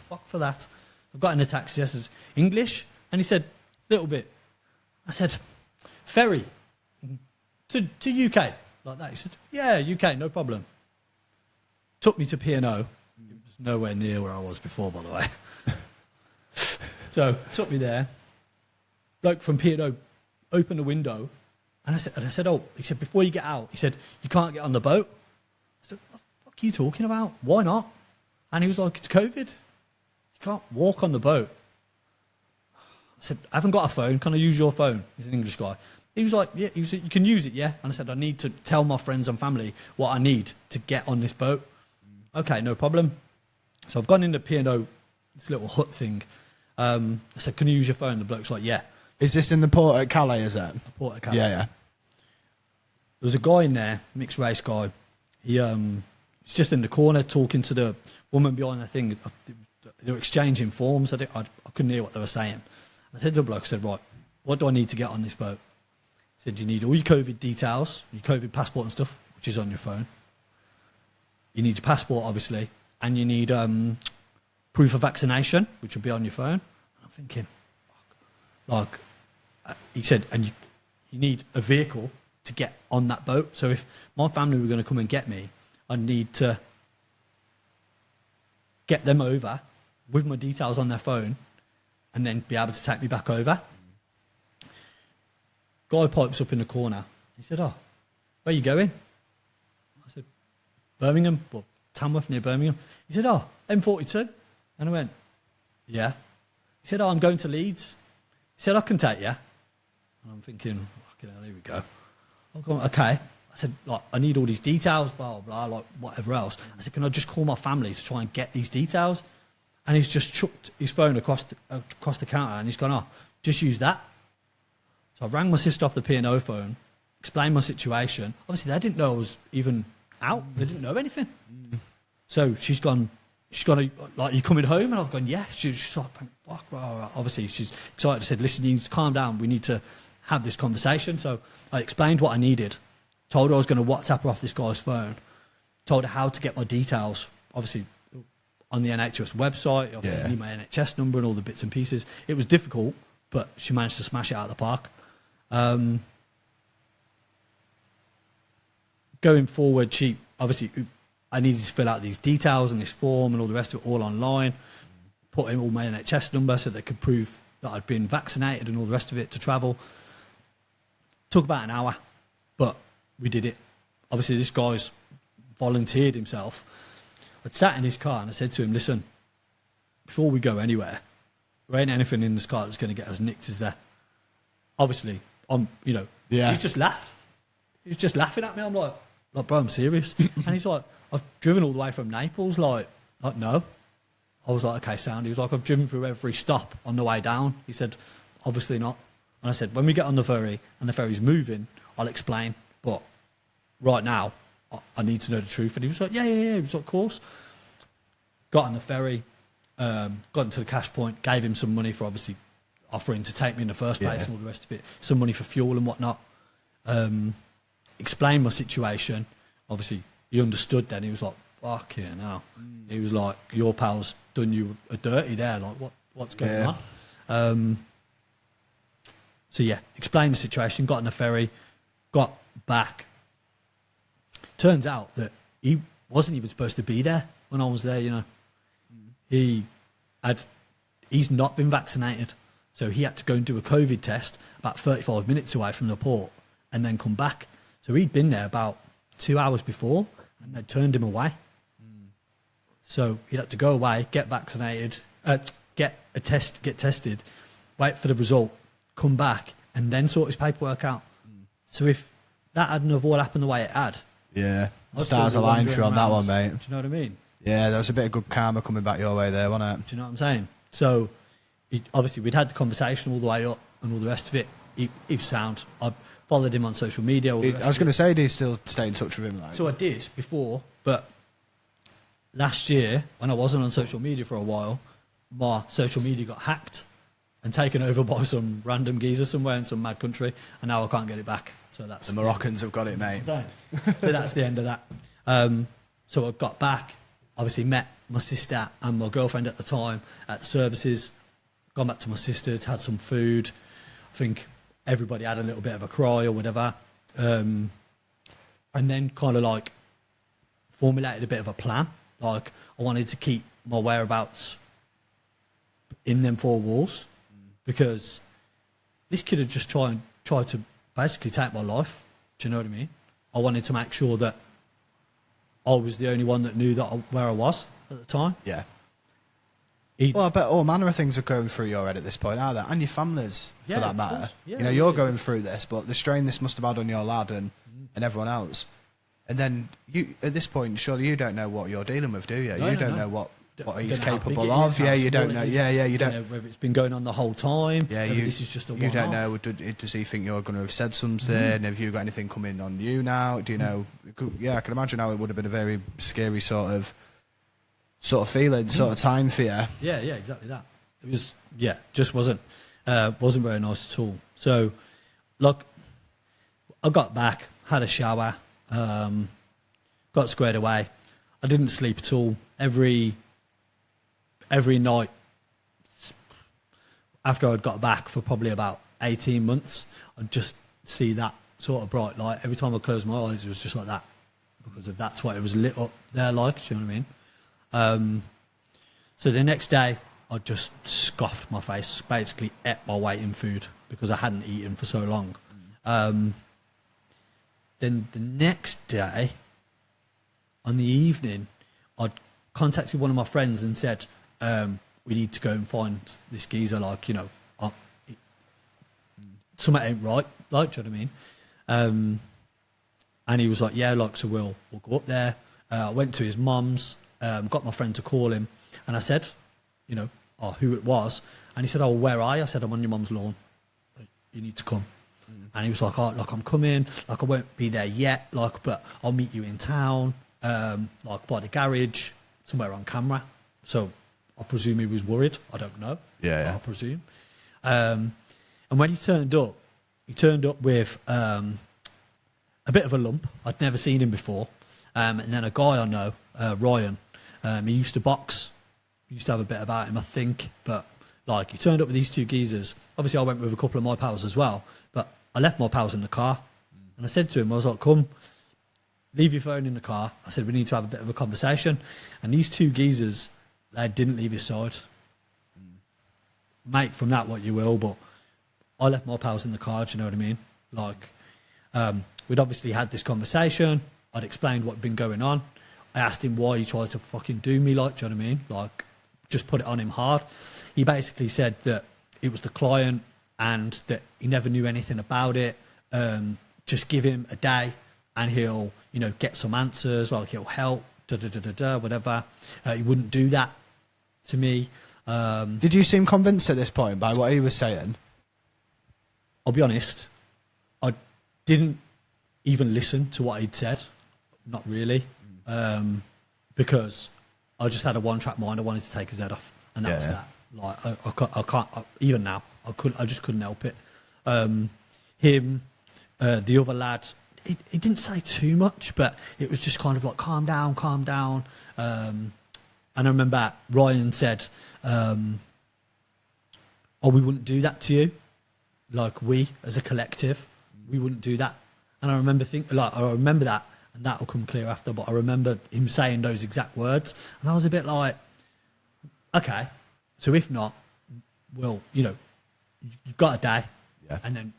Fuck for that. I've got in a taxi. I said, English? And he said, little bit. I said, ferry to UK, like that. He said, yeah, UK, no problem. Took me to P&O. It was nowhere near where I was before, by the way. So took me there. Bloke from P&O opened the window, and I said, oh, he said, before you get out, he said, you can't get on the boat. I said, what the fuck are you talking about? Why not? And he was like, it's COVID. You can't walk on the boat. I said, I haven't got a phone. Can I use your phone? He's an English guy. He was like, yeah. He was, you can use it, yeah. And I said, I need to tell my friends and family what I need to get on this boat. Okay, no problem. So I've gone into P&O, this little hut thing. I said, can you use your phone? The bloke's like, yeah. Is this in the port at Calais, is it? The port at Calais. Yeah. There was a guy in there, mixed race guy. He's just in the corner talking to the woman behind the thing. They were exchanging forms. I couldn't hear what they were saying. I said to the bloke, I said, right, what do I need to get on this boat? He said, you need all your COVID details, your COVID passport and stuff, which is on your phone. You need your passport, obviously, and you need proof of vaccination, which will be on your phone. And I'm thinking, fuck. Like, he said, and you need a vehicle to get on that boat. So if my family were going to come and get me, I need to get them over with my details on their phone and then be able to take me back over. Guy pipes up in the corner. He said, oh, where are you going? I said, Birmingham, well, Tamworth near Birmingham. He said, oh, M42. And I went, yeah. He said, oh, I'm going to Leeds. He said, I can take you. And I'm thinking, fucking hell, here we go. I'm going, okay. I said, like, I need all these details, blah, blah, blah, like whatever else. I said, can I just call my family to try and get these details? And he's just chucked his phone across the counter and he's gone, oh, just use that. So I rang my sister off the P&O phone, explained my situation. Obviously, they didn't know I was even out. They didn't know anything. So she's gone, like, you coming home? And I've gone, yeah. She's like, fuck, right. Obviously, she's excited. I said, listen, you need to calm down. We need to have this conversation. So I explained what I needed, told her I was going to WhatsApp her off this guy's phone, told her how to get my details, obviously, on the NHS website. Obviously, I need my NHS number and all the bits and pieces. It was difficult, but she managed to smash it out of the park. Going forward, I needed to fill out these details and this form and all the rest of it all online, put in all my NHS number so they could prove that I'd been vaccinated and all the rest of it to travel. Took about an hour, but we did it. Obviously, this guy's volunteered himself. I'd sat in his car and I said to him, listen, before we go anywhere, there ain't anything in this car that's going to get us nicked, is there? Obviously, he just laughed. He was just laughing at me. I'm like, bro, I'm serious. And he's like, I've driven all the way from Naples. Like, no. I was like, okay, sound. He was like, I've driven through every stop on the way down. He said, obviously not. And I said, when we get on the ferry and the ferry's moving, I'll explain. But right now, I need to know the truth. And he was like, yeah. He was like, of course. Got on the ferry, got into the cash point, gave him some money for obviously offering to take me in the first place and all the rest of it, some money for fuel and whatnot. Explained my situation. Obviously, he understood then. He was like, fucking hell. He was like, your pal's done you a dirty there. Like, what's going on? So yeah, explained the situation, got on the ferry, got back. Turns out that he wasn't even supposed to be there when I was there, you know. He's not been vaccinated. So he had to go and do a COVID test about 35 minutes away from the port and then come back. So he'd been there about 2 hours before and they'd turned him away. So he'd had to go away, get vaccinated, get tested, wait for the result, come back, and then sort his paperwork out. So if that hadn't have all happened the way it had... Yeah, stars aligned for you on that one, mate. Do you know what I mean? Yeah, there was a bit of good karma coming back your way there, wasn't it? Do you know what I'm saying? So, obviously, we'd had the conversation all the way up and all the rest of it. He was sound. I followed him on social media. I was going to say, do you still stay in touch with him? Like? So I did before, but last year, when I wasn't on social media for a while, my social media got hacked and taken over by some random geezer somewhere in some mad country, and now I can't get it back. So that's the Moroccans have got it, mate. So that's the end of that. So I got back, obviously met my sister and my girlfriend at the time at the services, gone back to my sister's, had some food. I think everybody had a little bit of a cry or whatever. And then kind of like formulated a bit of a plan. Like I wanted to keep my whereabouts in them four walls because this kid had just tried to basically take my life. Do you know what I mean? I wanted to make sure that I was the only one that knew where I was at the time. Yeah. Well, I bet all manner of things are going through your head at this point, are there? And your families, for that matter. Yeah, you know, you're going through this, but the strain this must have had on your lad and everyone else. And then you, at this point, surely you don't know what you're dealing with, do you? You don't know what he's capable of. Yeah, you don't know. Yeah, you don't know whether it's been going on the whole time. Yeah, this is just a one-off. You don't know. Does he think you're going to have said something? Have you got anything coming on you now? Do you know? Yeah, I can imagine how it would have been a very scary sort of feeling, sort of time for you. Yeah, exactly that. It was, just wasn't very nice at all. So, look, I got back, had a shower, got squared away. I didn't sleep at all. Every night after I'd got back for probably about 18 months, I'd just see that sort of bright light. Every time I closed my eyes, it was just like that because of that's what it was lit up there like, do you know what I mean? So the next day, I just scoffed my face, basically ate my weight in food because I hadn't eaten for so long. Then the next day, on the evening, I'd contacted one of my friends and said, we need to go and find this geezer, like, you know, something ain't right, like, do you know what I mean? And he was like, yeah, like, so we'll go up there. I went to his mum's, got my friend to call him, and I said, you know, who it was, and he said, oh, where are you? I said, I'm on your mum's lawn. You need to come. And he was like, oh, like, I'm coming, like, I won't be there yet, like, but I'll meet you in town, like, by the garage, somewhere on camera. So I presume he was worried. I don't know. Yeah. I presume. And when he turned up with a bit of a lump. I'd never seen him before. And then a guy I know, Ryan, he used to box. He used to have a bit about him, I think. But, like, he turned up with these two geezers. Obviously, I went with a couple of my pals as well. But I left my pals in the car. And I said to him, I was like, come, leave your phone in the car. I said, we need to have a bit of a conversation. And these two geezers, they didn't leave his side. Make from that what you will, but I left my pals in the car, do you know what I mean? Like, we'd obviously had this conversation. I'd explained what had been going on. I asked him why he tried to fucking do me, like, do you know what I mean? Like, just put it on him hard. He basically said that it was the client and that he never knew anything about it. Just give him a day and he'll, you know, get some answers, like he'll help, whatever. He wouldn't do that to me. Did you seem convinced at this point by what he was saying? I'll be honest, I didn't even listen to what he'd said. Not really. Because I just had a one-track mind. I wanted to take his head off. And that was that. Like, I can't even now, I just couldn't help it. Him, the other lad, he didn't say too much, but it was just kind of like, calm down, calm down. And I remember Ryan said, oh, we wouldn't do that to you. Like, we, as a collective, we wouldn't do that. And I remember I remember that, and that'll come clear after, but I remember him saying those exact words. And I was a bit like, okay, so if not, well, you know, you've got a day, and then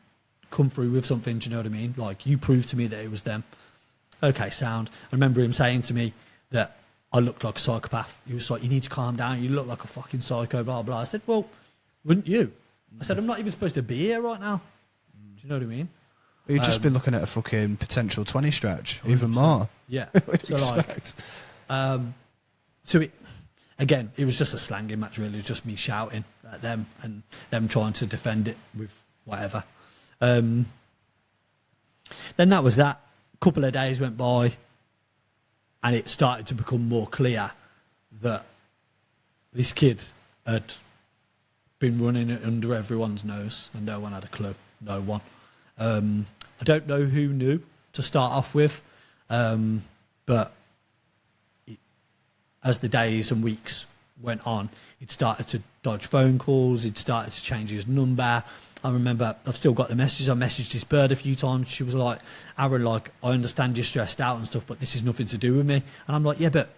come through with something, do you know what I mean? Like, you proved to me that it was them. Okay, sound. I remember him saying to me that I looked like a psychopath. He was like, you need to calm down, you look like a fucking psycho, blah, blah. I said, well, wouldn't you? I said, I'm not even supposed to be here right now. Do you know what I mean? You've just been looking at a fucking potential 20 stretch, even more. Yeah. So like, so it was just a slanging match, really. It was just me shouting at them and them trying to defend it with whatever. Then that was that. A couple of days went by, and it started to become more clear that this kid had been running it under everyone's nose, and no one had a clue. No one. I don't know who knew to start off with, but as the days and weeks went on, he'd started to dodge phone calls, he'd started to change his number. I remember, I've still got the messages, I messaged his bird a few times. She was like, Arran, like, I understand you're stressed out and stuff, but this is nothing to do with me. And I'm like, yeah, but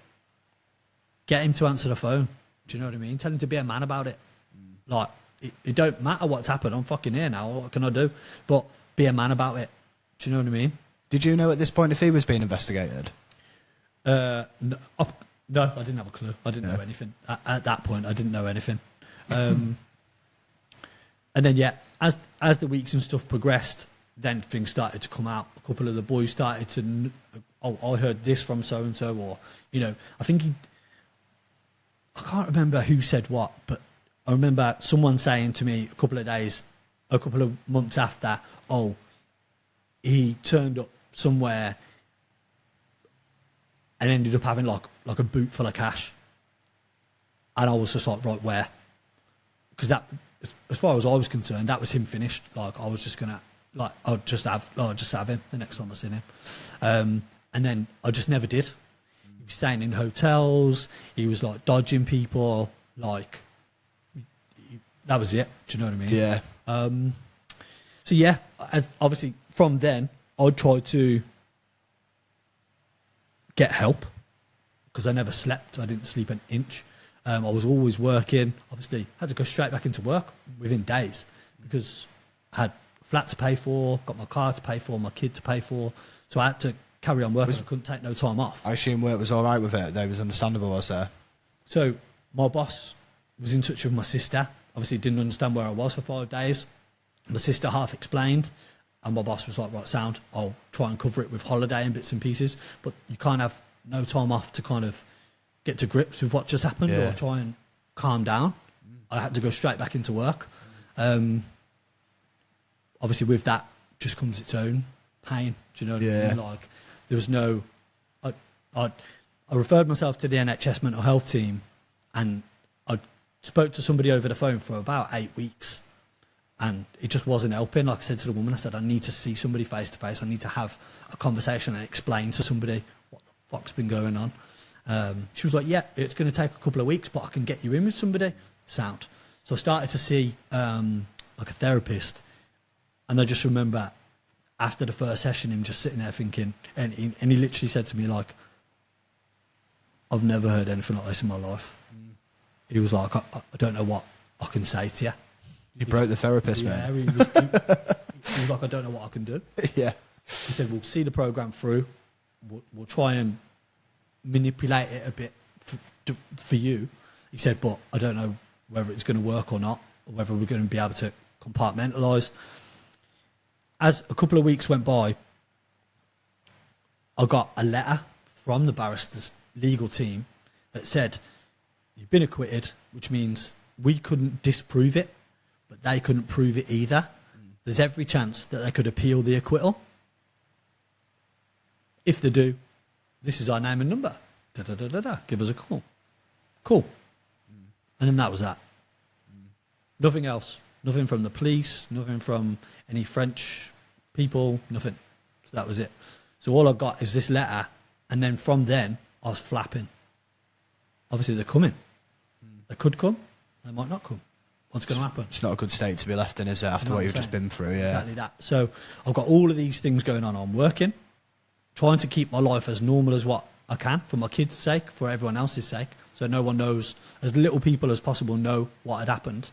get him to answer the phone. Do you know what I mean? Tell him to be a man about it. Like, it don't matter what's happened. I'm fucking here now. What can I do? But be a man about it. Do you know what I mean? Did you know at this point if he was being investigated? No, I didn't have a clue. I didn't know anything. At that point, I didn't know anything. And then, as the weeks and stuff progressed, then things started to come out. A couple of the boys started to, I heard this from so-and-so, or, you know, I think I can't remember who said what, but I remember someone saying to me a couple of months after, oh, he turned up somewhere and ended up having like a boot full of cash. And I was just like, right, where? Because that, as far as I was concerned, that was him finished. Like, I was just gonna, like, I'd just have him the next time I seen him. And then I just never did. He was staying in hotels. He was like dodging people. Like, that was it. Do you know what I mean? Yeah. So yeah, obviously from then I tried to get help because I never slept. I didn't sleep an inch. I was always working. Obviously, had to go straight back into work within days because I had a flat to pay for, got my car to pay for, my kid to pay for. So I had to carry on working. I couldn't take no time off. I assume work was all right with it. That was understandable, was there? So my boss was in touch with my sister. Obviously, didn't understand where I was for 5 days. My sister half explained, and my boss was like, right, sound, I'll try and cover it with holiday and bits and pieces, but you can't have no time off to kind of get to grips with what just happened or try and calm down. I had to go straight back into work. Obviously, with that just comes its own pain. Do you know what I mean? Like, there was no... I referred myself to the NHS mental health team, and I spoke to somebody over the phone for about 8 weeks, and it just wasn't helping. Like I said to the woman, I said, I need to see somebody face to face. I need to have a conversation and explain to somebody what the fuck's been going on. She was like, yeah, it's going to take a couple of weeks, but I can get you in with somebody. Sound. So I started to see like a therapist, and I just remember after the first session him just sitting there thinking, and he literally said to me, like, I've never heard anything like this in my life. He was like, I don't know what I can say to you. You broke the therapist, man. He was like, I don't know what I can do. Yeah. He said, we'll see the programme through. We'll try and manipulate it a bit for you. He said, but I don't know whether it's going to work or not, or whether we're going to be able to compartmentalise. As a couple of weeks went by, I got a letter from the barrister's legal team that said, you've been acquitted, which means we couldn't disprove it, but they couldn't prove it either. There's every chance that they could appeal the acquittal. If they do, this is our name and number. Da-da-da-da-da. Give us a call. Cool. And then that was that. Nothing else. Nothing from the police, nothing from any French people, nothing. So that was it. So all I got is this letter, and then from then I was flapping. Obviously they're coming. They could come, they might not come. What's going to happen? It's not a good state to be left in, is it, after what you've just been through? Yeah, exactly that. So I've got all of these things going on. I'm working, trying to keep my life as normal as what I can for my kids' sake, for everyone else's sake, so no one knows, as little people as possible know what had happened.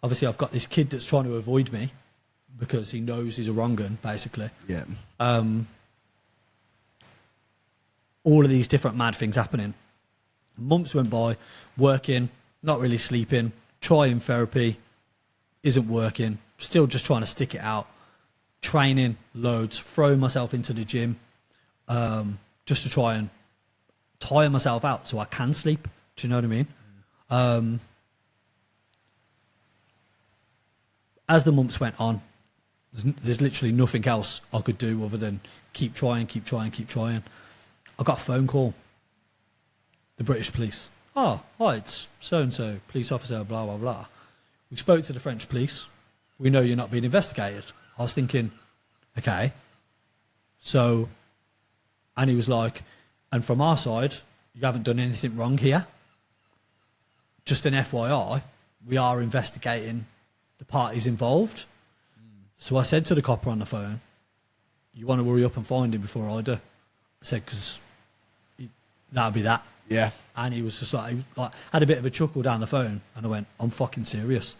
Obviously, I've got this kid that's trying to avoid me because he knows he's a wrong 'un, basically. Yeah. All of these different mad things happening. Months went by, working, not really sleeping, trying therapy, isn't working, still just trying to stick it out, training loads, throwing myself into the gym, just to try and tire myself out so I can sleep. Do you know what I mean? As the months went on, there's literally nothing else I could do other than keep trying. I got a phone call. The British police. Oh, hi, it's so-and-so, police officer, blah, blah, blah. We spoke to the French police. We know you're not being investigated. I was thinking, okay. So, and he was like, and from our side, you haven't done anything wrong here. Just an FYI, we are investigating the parties involved. So I said to the copper on the phone, you want to hurry up and find him before I do? I said, because that'll be that. Yeah. And he was just like, had a bit of a chuckle down the phone, and I went, I'm fucking serious.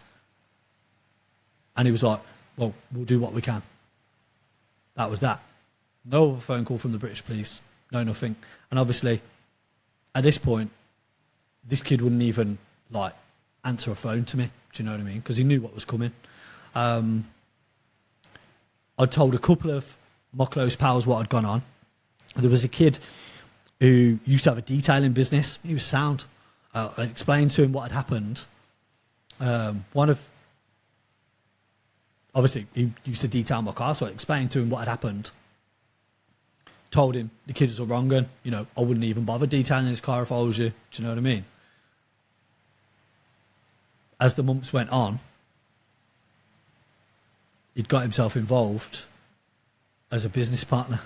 And he was like, well, we'll do what we can. That was that. No other phone call from the British police, no nothing. And obviously, at this point, this kid wouldn't even like answer a phone to me. Do you know what I mean? Because he knew what was coming. I told a couple of my close pals what had gone on. There was a kid who used to have a detailing business. He was sound. I explained to him what had happened. Obviously, he used to detail my car, so I explained to him what had happened. Told him the kid was a wrong 'un. You know, I wouldn't even bother detailing his car if I was you. Do you know what I mean? As the months went on, he'd got himself involved as a business partner.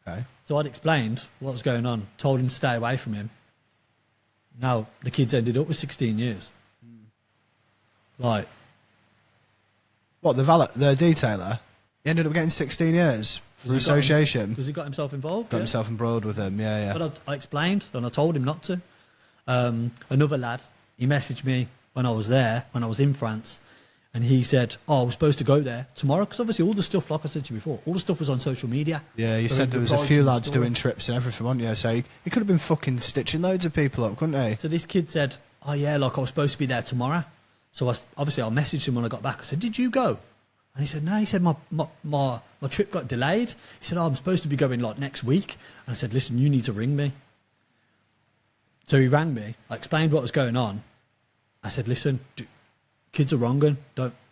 Okay. So I'd explained what was going on, told him to stay away from him. Now the kid's ended up with 16 years. Like, what, the detailer? He ended up getting 16 years for association. Because he got himself involved. Got himself embroiled with him, yeah. But I explained, and I told him not to. Another lad, he messaged me when I was there, when I was in France, and he said, I was supposed to go there tomorrow, because obviously all the stuff, like I said to you before, all the stuff was on social media. Yeah, you said there was a few lads doing trips and everything, weren't you? So he could have been fucking stitching loads of people up, couldn't he? So this kid said, oh yeah, like I was supposed to be there tomorrow. So I messaged him when I got back. I said, did you go? And he said, no. He said, my trip got delayed. He said, I'm supposed to be going like next week. And I said, listen, you need to ring me. So he rang me. I explained what was going on. I said, listen, kids are wrong. And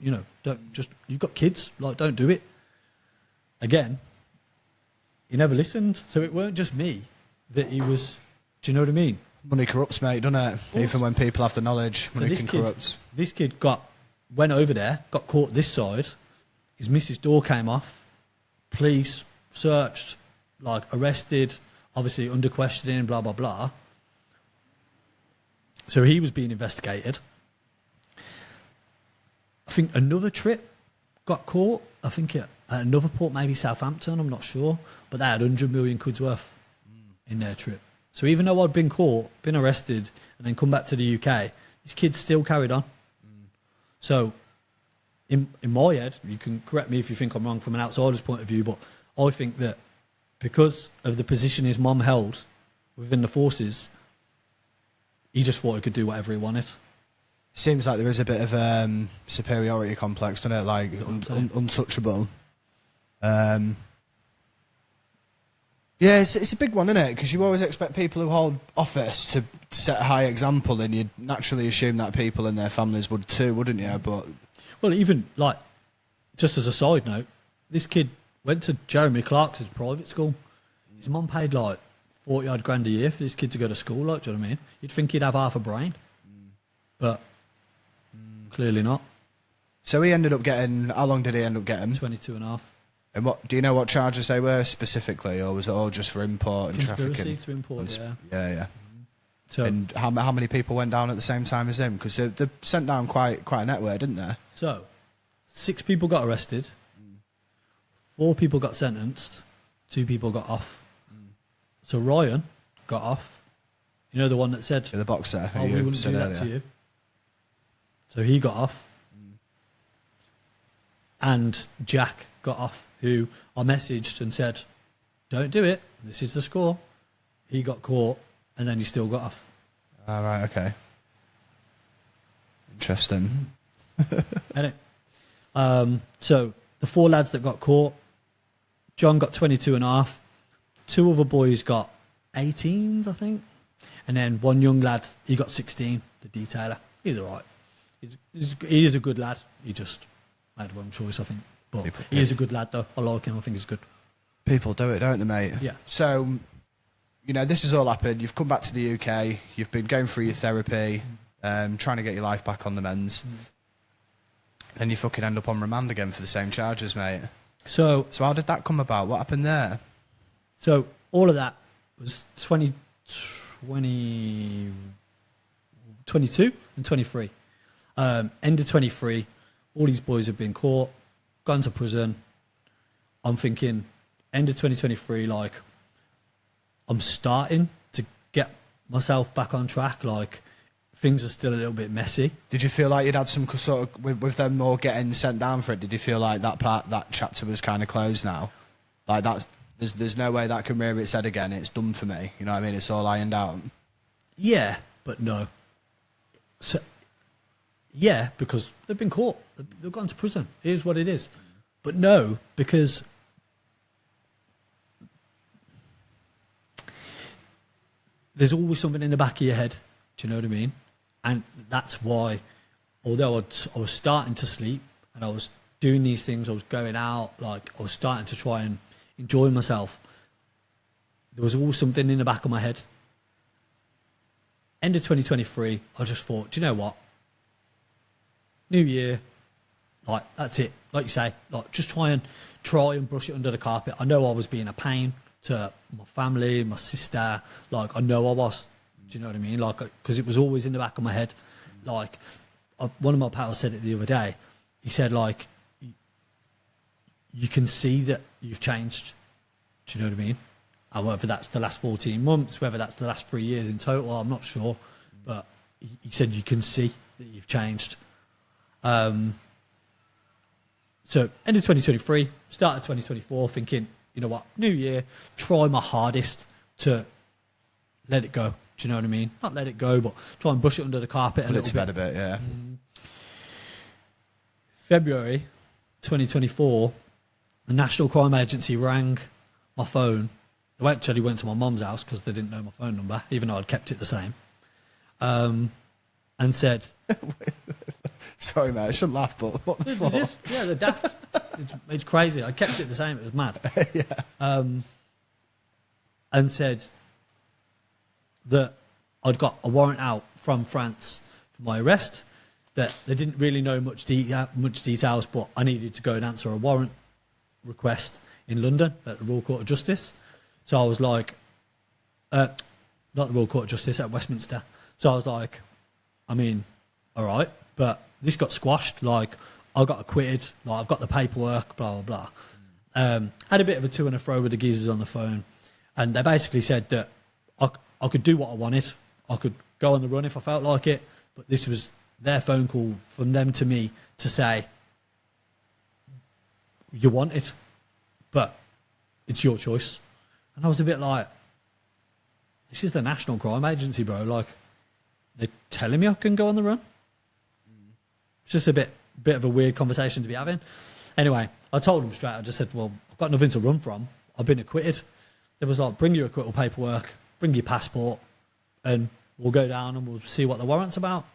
you've got kids, like, don't do it. Again, he never listened. So it weren't just me that he was, do you know what I mean? Money corrupts, mate, doesn't it? Even when people have the knowledge, money can corrupt. This kid went over there, got caught this side. His missus' door came off. Police searched, like arrested, obviously under questioning, blah, blah, blah. So he was being investigated. I think another trip got caught. I think at another port, maybe Southampton, I'm not sure. But they had 100 million quid's worth in their trip. So even though I'd been caught, been arrested, and then come back to the UK, these kids still carried on. So in my head, you can correct me if you think I'm wrong from an outsider's point of view, but I think that because of the position his mum held within the forces, he just thought he could do whatever he wanted. Seems like there is a bit of superiority complex, doesn't it? Like untouchable. Yeah, it's a big one, isn't it? Because you always expect people who hold office to set a high example, and you'd naturally assume that people and their families would too, wouldn't you? But well, even like, just as a side note, this kid went to Jeremy Clark's private school. His mum paid like 40-odd grand a year for this kid to go to school. Like, do you know what I mean? You'd think he'd have half a brain, but clearly not. So he ended up getting. How long did he end up getting? 22 and a half. And what do you know what charges they were specifically, or was it all just for import and Conspiracy trafficking? to import, yeah. Yeah. So, And how many people went down at the same time as him? Because they sent down quite a network, didn't they? so 6 people got arrested, 4 people got sentenced, 2 people got off. So Ryan got off. You know, the one that said, The boxer. Who "Oh, we you wouldn't said do that earlier. to you." So he got off. And Jack got off, who I messaged and said, "Don't do it. This is the score." He got caught, and then he still got off. All right. Okay. Interesting. Innit? So the 4 lads that got caught, John got 22 and a half. 2 other boys got 18s, I think. And then one young lad, he got 16, the detailer. He's all right. He is a good lad. He just made the wrong choice, I think. But he is a good lad, though. I like him. I think he's good. People do it, don't they, mate? Yeah. So, you know, this has all happened. You've come back to the UK. You've been going through your therapy, trying to get your life back on the mends. And you fucking end up on remand again for the same charges, mate. So how did that come about? What happened there? So all of that was 22 and 23. End of 23, all these boys have been caught, gone to prison. I'm thinking, end of 2023, like, I'm starting to get myself back on track. Like, things are still a little bit messy. Did you feel like you'd had some sort of, with them all getting sent down for it, did you feel like that chapter was kind of closed now? Like, there's no way that can rear its head again. It's done for me. You know what I mean? It's all ironed out. Yeah, but no. So, yeah, because they've been caught. They've gone to prison. It is what it is. But no, because there's always something in the back of your head. Do you know what I mean? And that's why, although I was starting to sleep and I was doing these things, I was going out, like, I was starting to try and enjoy myself, there was always something in the back of my head. End of 2023, I just thought, do you know what? New year, like, that's it. Like you say, like, just try and brush it under the carpet. I know I was being a pain to my family, my sister. Like, I know I was. Do you know what I mean? Like, because it was always in the back of my head. Like, one of my pals said it the other day. He said, like, you can see that you've changed. Do you know what I mean? And whether that's the last 14 months, whether that's the last 3 years in total, I'm not sure. But he said you can see that you've changed. So, end of 2023, start of 2024, thinking, you know what, new year, try my hardest to let it go. Do you know what I mean? Not let it go, but try and brush it under the carpet a little bit. A bit, yeah. February 2024, the National Crime Agency rang my phone. I actually went to my mum's house because they didn't know my phone number, even though I'd kept it the same, and said... Sorry, mate, I shouldn't laugh, but what the fuck? Yeah, they're daft. It's crazy. I kept it the same. It was mad. Yeah. And said that I'd got a warrant out from France for my arrest, that they didn't really know much details, but I needed to go and answer a warrant request in London at the Royal Court of Justice. So I was like, not the Royal Court of Justice, at Westminster. So I was like, I mean, all right, but this got squashed. Like, I got acquitted. Like, I've got the paperwork, blah, blah, blah. Had a bit of a to and a fro with the geezers on the phone. And they basically said that I could do what I wanted. I could go on the run if I felt like it. But this was their phone call from them to me to say, you want it, but it's your choice. And I was a bit like, this is the National Crime Agency, bro. Like, they're telling me I can go on the run. It's just a bit of a weird conversation to be having. Anyway, I told them straight. I just said, well, I've got nothing to run from. I've been acquitted. They was like, bring your acquittal paperwork, bring your passport, and we'll go down and we'll see what the warrant's about.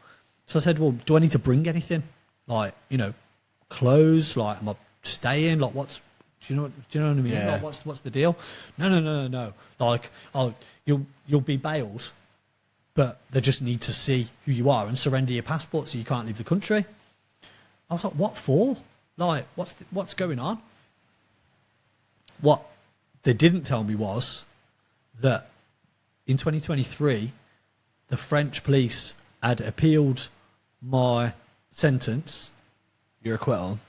So I said, well, do I need to bring anything? Like, you know, clothes? Like, am I staying? Like, do you know what I mean? Yeah. Like, what's the deal? No. Like, oh, you'll be bailed, but they just need to see who you are and surrender your passport so you can't leave the country. I was like, what for? Like, what's going on? what they didn't tell me was that in 2023, the French police had appealed my sentence, Your acquittal.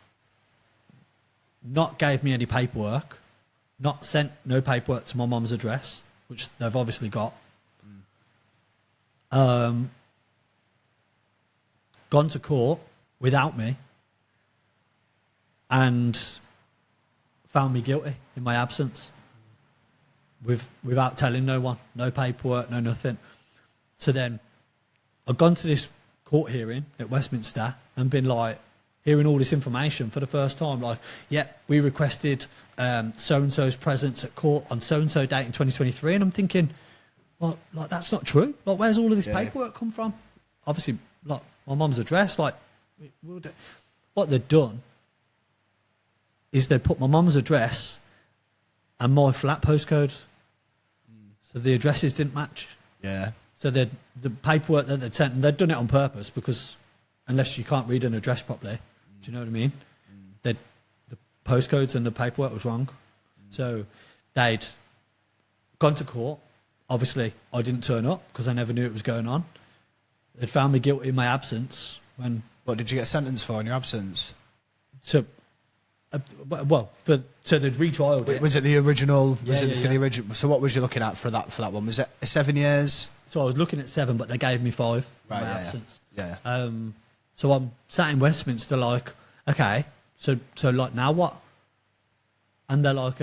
not gave me any paperwork, not sent no paperwork to my mum's address, which they've obviously got. Gone to court without me and found me guilty in my absence without telling no one, no paperwork, no nothing. So then I've gone to this court hearing at Westminster and been like hearing all this information for the first time. Like, yeah, we requested so-and-so's presence at court on so-and-so date in 2023. And I'm thinking, well, like, that's not true. Like, where's all of this paperwork come from? Obviously, like, my mum's address. Like, what they've done is they put my mum's address and my flat postcode. So the addresses didn't match. Yeah. So the paperwork that they'd sent, and they'd done it on purpose because unless you can't read an address properly, do you know what I mean? The postcodes and the paperwork was wrong. So they'd gone to court. Obviously, I didn't turn up because I never knew it was going on. They'd found me guilty in my absence. What did you get sentenced for in your absence? So they'd retrialed it. Was it the original? Yeah, For the original? So what was you looking at for that one? Was it 7 years? So I was looking at 7, but they gave me 5 Right, in my yeah, absence. Yeah. So I'm sat in Westminster like, okay, so like now what? And they're like,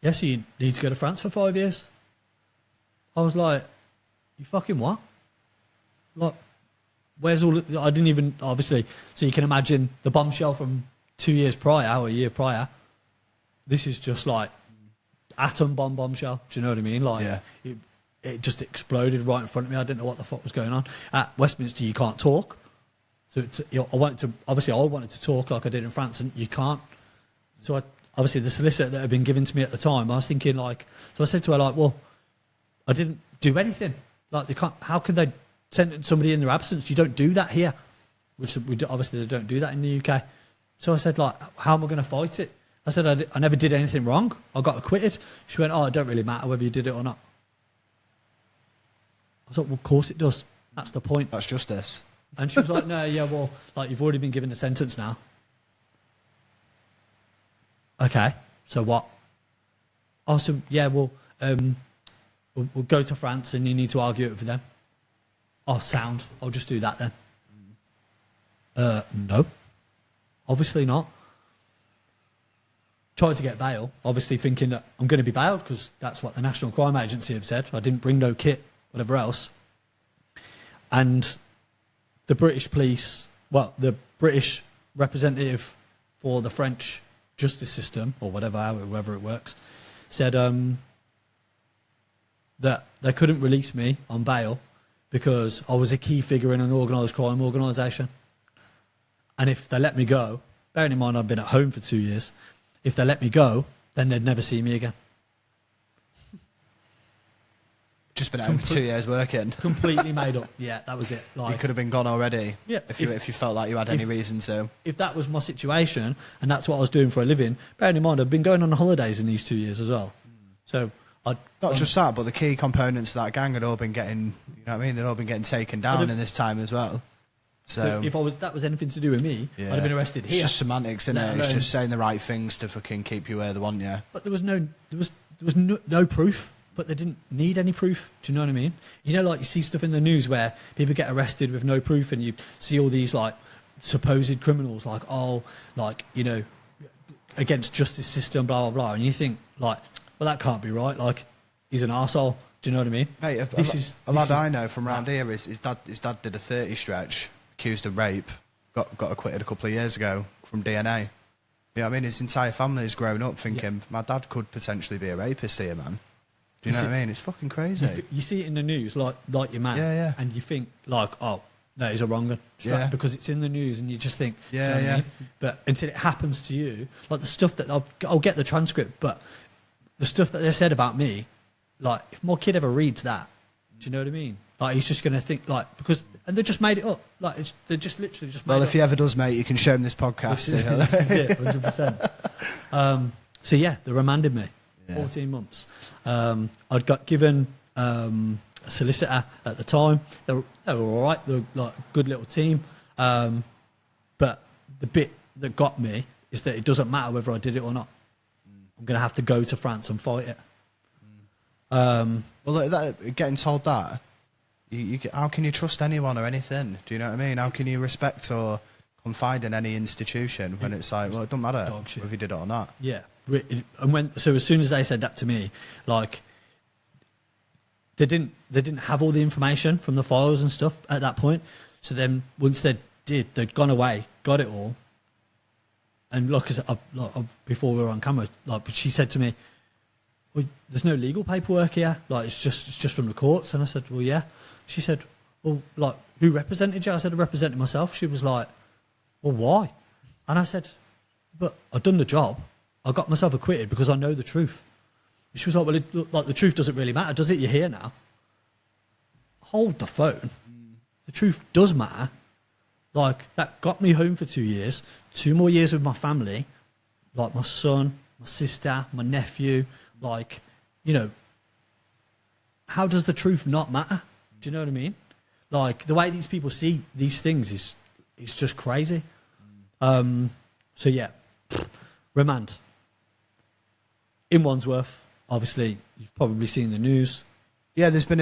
yes, you need to go to France for 5 years. I was like, you fucking what? Like, where's all? I didn't even obviously. So you can imagine the bombshell from 2 years prior or a year prior. This is just like atom bombshell. Do you know what I mean? Like, yeah. It just exploded right in front of me. I didn't know what the fuck was going on. At Westminster, you can't talk. So I wanted to talk like I did in France, and you can't. So obviously the solicitor that had been given to me at the time, I was thinking like, so I said to her like, well, I didn't do anything. Like they can't. How can they sentence somebody in their absence? You don't do that here. Which obviously they don't do that in the UK. So I said like, how am I going to fight it? I said I never did anything wrong. I got acquitted. She went, oh, it don't really matter whether you did it or not. I was like, well, of course it does. That's the point. That's justice. And she was like, no, yeah, well, like you've already been given a sentence now. Okay, so what? Oh, so yeah, well, we'll go to France and you need to argue it with them. Oh, sound. I'll just do that then. No, obviously not. Tried to get bail, obviously thinking that I'm going to be bailed because that's what the National Crime Agency have said. I didn't bring no kit, whatever else. And the British police, well, the British representative for the French justice system, or however it works, said that they couldn't release me on bail because I was a key figure in an organised crime organisation. And if they let me go, bearing in mind I've been at home for 2 years, if they let me go, then they'd never see me again. Just been at home for 2 years working. Completely made up. Yeah, that was it. Like, you could have been gone already. Yeah, if you felt like you had any reason to. If that was my situation and that's what I was doing for a living, bearing in mind I've been going on holidays in these 2 years as well. So not just that, but the key components of that gang had all been getting, you know what I mean? They'd all been getting taken down in this time as well. So if that was anything to do with me, I'd have been arrested here. It's just semantics, isn't it? It's just saying the right things to fucking keep you where they want you. But there was no proof. But they didn't need any proof. Do you know what I mean? You know, like you see stuff in the news where people get arrested with no proof, and you see all these like supposed criminals, like against justice system, blah blah blah, and you think like, well, that can't be right. Like, he's an arsehole. Do you know what I mean? Mate, a lad I know from around here, his dad did a 30 stretch, accused of rape, got acquitted a couple of years ago from DNA. You know what I mean? His entire family has grown up thinking, my dad could potentially be a rapist here, man. Do you know what I mean? It's fucking crazy. You see it in the news, like your man, yeah. and you think like, oh, that is a wrong one, because it's in the news, and you just think, yeah. I mean? But until it happens to you, like the stuff that I'll get the transcript, but the stuff that they said about me, like if my kid ever reads that, do you know what I mean? Like he's just going to think like and they just made it up, like they just literally just made it up. Well, if he ever does, mate, you can show him this podcast. This is it, 100%. So yeah, they remanded me. 14 months. I'd got given a solicitor at the time. They were all right. They were like a good little team. But the bit that got me is that it doesn't matter whether I did it or not. I'm going to have to go to France and fight it. Well, getting told that, how can you trust anyone or anything? Do you know what I mean? How can you respect or confide in any institution when it's like, well, it doesn't matter if you did it or not? Yeah. And so as soon as they said that to me, like, they didn't have all the information from the files and stuff at that point. So then once they'd gone away, got it all. And look, before we were on camera, like, but she said to me, well, there's no legal paperwork here. Like, it's just from the courts. And I said, well, yeah. She said, well, like, who represented you? I said, I represented myself. She was like, well, why? And I said, but I've done the job. I got myself acquitted because I know the truth. She was like, well, the truth doesn't really matter, does it? You're here now. Hold the phone. The truth does matter. Like, that got me home for 2 years, 2 more years with my family, like my son, my sister, my nephew. Like, you know, how does the truth not matter? Do you know what I mean? Like, the way these people see these things is just crazy. So yeah, remand. In Wandsworth, obviously, you've probably seen the news. Yeah, there's been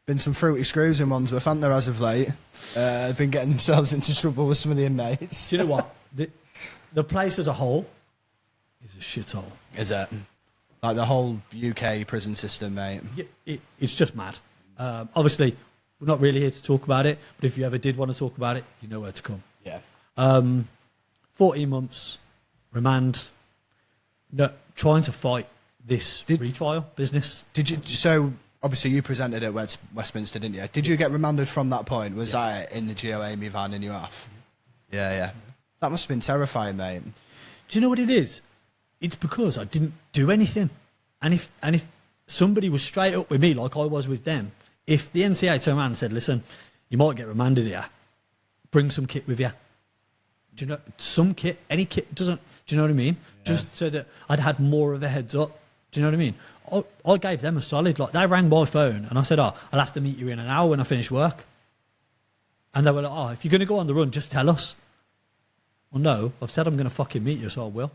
been some fruity screws in Wandsworth, haven't there, as of late? They've been getting themselves into trouble with some of the inmates. Do you know what? The place as a whole is a shithole. Is it? Like the whole UK prison system, mate? It's just mad. Obviously, we're not really here to talk about it, but if you ever did want to talk about it, you know where to come. Yeah. 14 months, remand, trying to fight this retrial business. Did you? So obviously you presented at Westminster, didn't you? Did you get remanded from that point? Was that in the GOA me van and you off? Yeah. That must have been terrifying, mate. Do you know what it is? It's because I didn't do anything, and if somebody was straight up with me like I was with them, if the NCA turned around and said, "Listen, you might get remanded here. Bring some kit with you." Do you know, some kit, any kit doesn't, do you know what I mean? Yeah. Just so that I'd had more of a heads up. Do you know what I mean? I gave them a solid, like, they rang my phone and I said, I'll have to meet you in an hour when I finish work. And they were like, if you're going to go on the run, just tell us. Well, no, I've said I'm going to fucking meet you, so I will.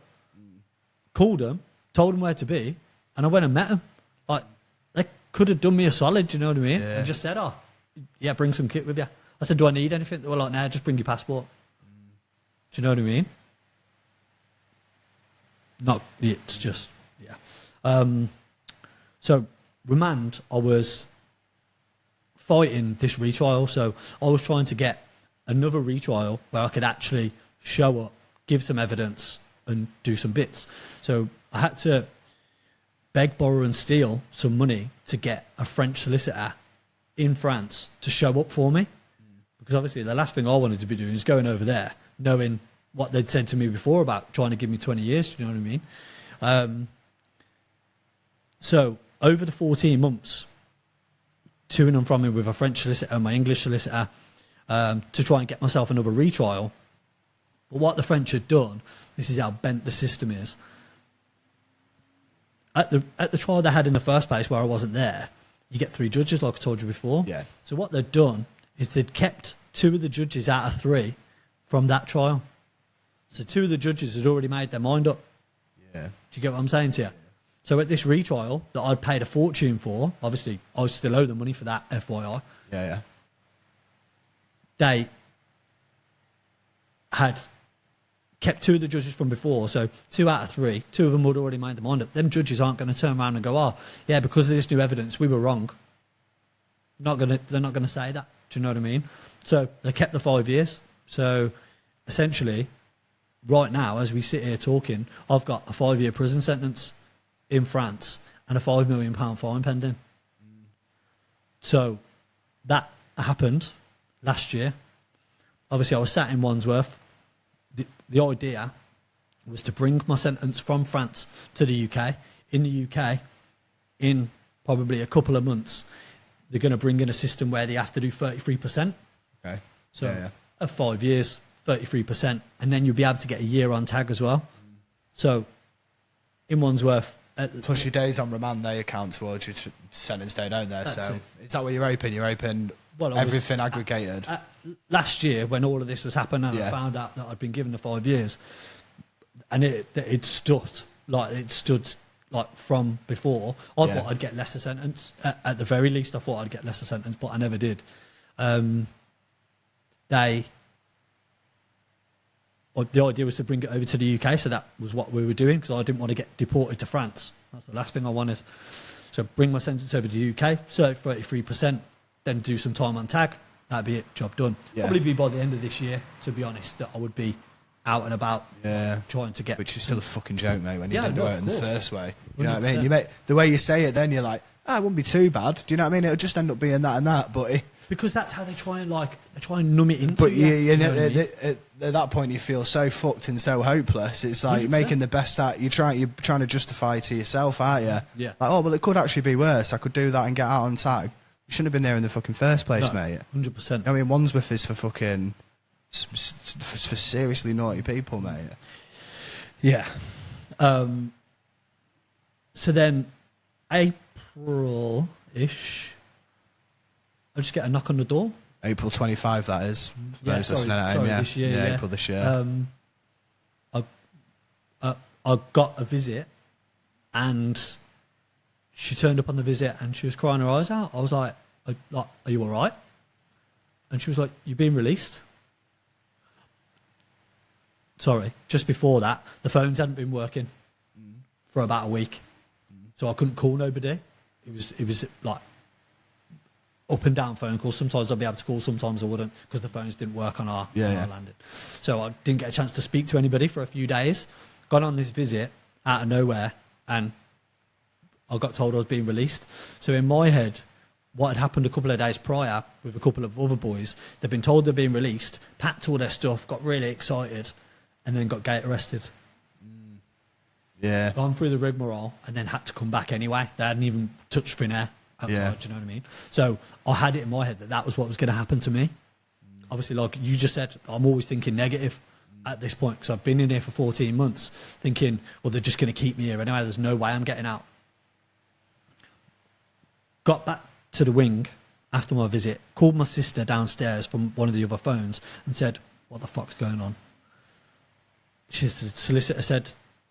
Called them, told them where to be, and I went and met them. Like, they could have done me a solid, do you know what I mean? Yeah. And just said, yeah, bring some kit with you. I said, do I need anything? They were like, nah, just bring your passport. Do you know what I mean? It's just, yeah. So, remand, I was fighting this retrial. So, I was trying to get another retrial where I could actually show up, give some evidence, and do some bits. So, I had to beg, borrow, and steal some money to get a French solicitor in France to show up for me. Because obviously, the last thing I wanted to be doing is going over there, knowing what they'd said to me before about trying to give me 20 years, you know what I mean? So, over the 14 months, to and from me with a French solicitor and my English solicitor, to try and get myself another retrial. But what the French had done, this is how bent the system is. At the trial they had in the first place, where I wasn't there, you get 3 judges, like I told you before. Yeah. So what they'd done is they'd kept 2 of the judges out of 3 from that trial. So 2 of the judges had already made their mind up. Yeah. Do you get what I'm saying to you? Yeah. So at this retrial that I'd paid a fortune for, obviously I still owe the money for that, FYI. Yeah. They had kept 2 of the judges from before, so 2 out of 3, 2 of them would already made their mind up. Them judges aren't going to turn around and go, yeah, because of this new evidence, we were wrong. They're not going to say that. Do you know what I mean? So they kept the 5 years. So essentially, right now, as we sit here talking, I've got a 5-year prison sentence in France and a £5 million fine pending. So that happened last year. Obviously, I was sat in Wandsworth. The idea was to bring my sentence from France to the UK. In the UK, in probably a couple of months, they're going to bring in a system where they have to do 33%. Okay. So of 5 years, 33%, and then you'll be able to get a year on tag as well. So in Wandsworth. Plus your days on remand, they account towards your sentence day, don't they? So is that what you're hoping? You're hoping everything aggregated? Last year, when all of this was happening, and I found out that I'd been given the 5 years, and it stood like from before. I thought I'd get lesser sentence. At the very least, I thought I'd get lesser sentence, but I never did. The idea was to bring it over to the UK, so that was what we were doing, because I didn't want to get deported to France. That's the last thing I wanted. So bring my sentence over to the UK, serve 33%, then do some time on tag. That'd be it, job done. Yeah. Probably be by the end of this year, to be honest, that I would be out and about trying to get... Which is still a fucking joke, mate, when you didn't do it in the first way. You know what I mean? The way you say it then, you're like, it wouldn't be too bad. Do you know what I mean? It'll just end up being that and that, but... Because that's how they try and numb it into. But at that point, you feel so fucked and so hopeless. It's like 100%. You're making the best out. You're trying to justify it to yourself, aren't you? Yeah. Like, oh, well, it could actually be worse. I could do that and get out on tag. You shouldn't have been there in the fucking first place, mate. 100%. I mean, Wandsworth is for fucking for seriously naughty people, mate. Yeah. So then, April-ish. I just get a knock on the door. April 25, that is. This year. Yeah, April this year. I got a visit, and she turned up on the visit, and she was crying her eyes out. I was like, "Are you all right?" And she was like, "You've been released." Sorry, just before that, the phones hadn't been working for about a week, so I couldn't call nobody. It was like up and down phone calls. Sometimes I'd be able to call, sometimes I wouldn't, because the phones didn't work on our landing. So I didn't get a chance to speak to anybody for a few days. Got on this visit out of nowhere, and I got told I was being released. So in my head, what had happened a couple of days prior with a couple of other boys, they'd been told they'd been released, packed all their stuff, got really excited, and then got gate arrested. Yeah. Gone through the rigmarole, and then had to come back anyway. They hadn't even touched thin air outside, do you know what I mean? So I had it in my head that was what was going to happen to me. Obviously, like you just said, I'm always thinking negative at this point, because I've been in here for 14 months thinking, well, they're just going to keep me here anyway. There's no way I'm getting out. Got back to the wing after my visit, called my sister downstairs from one of the other phones and said, what the fuck's going on? The solicitor said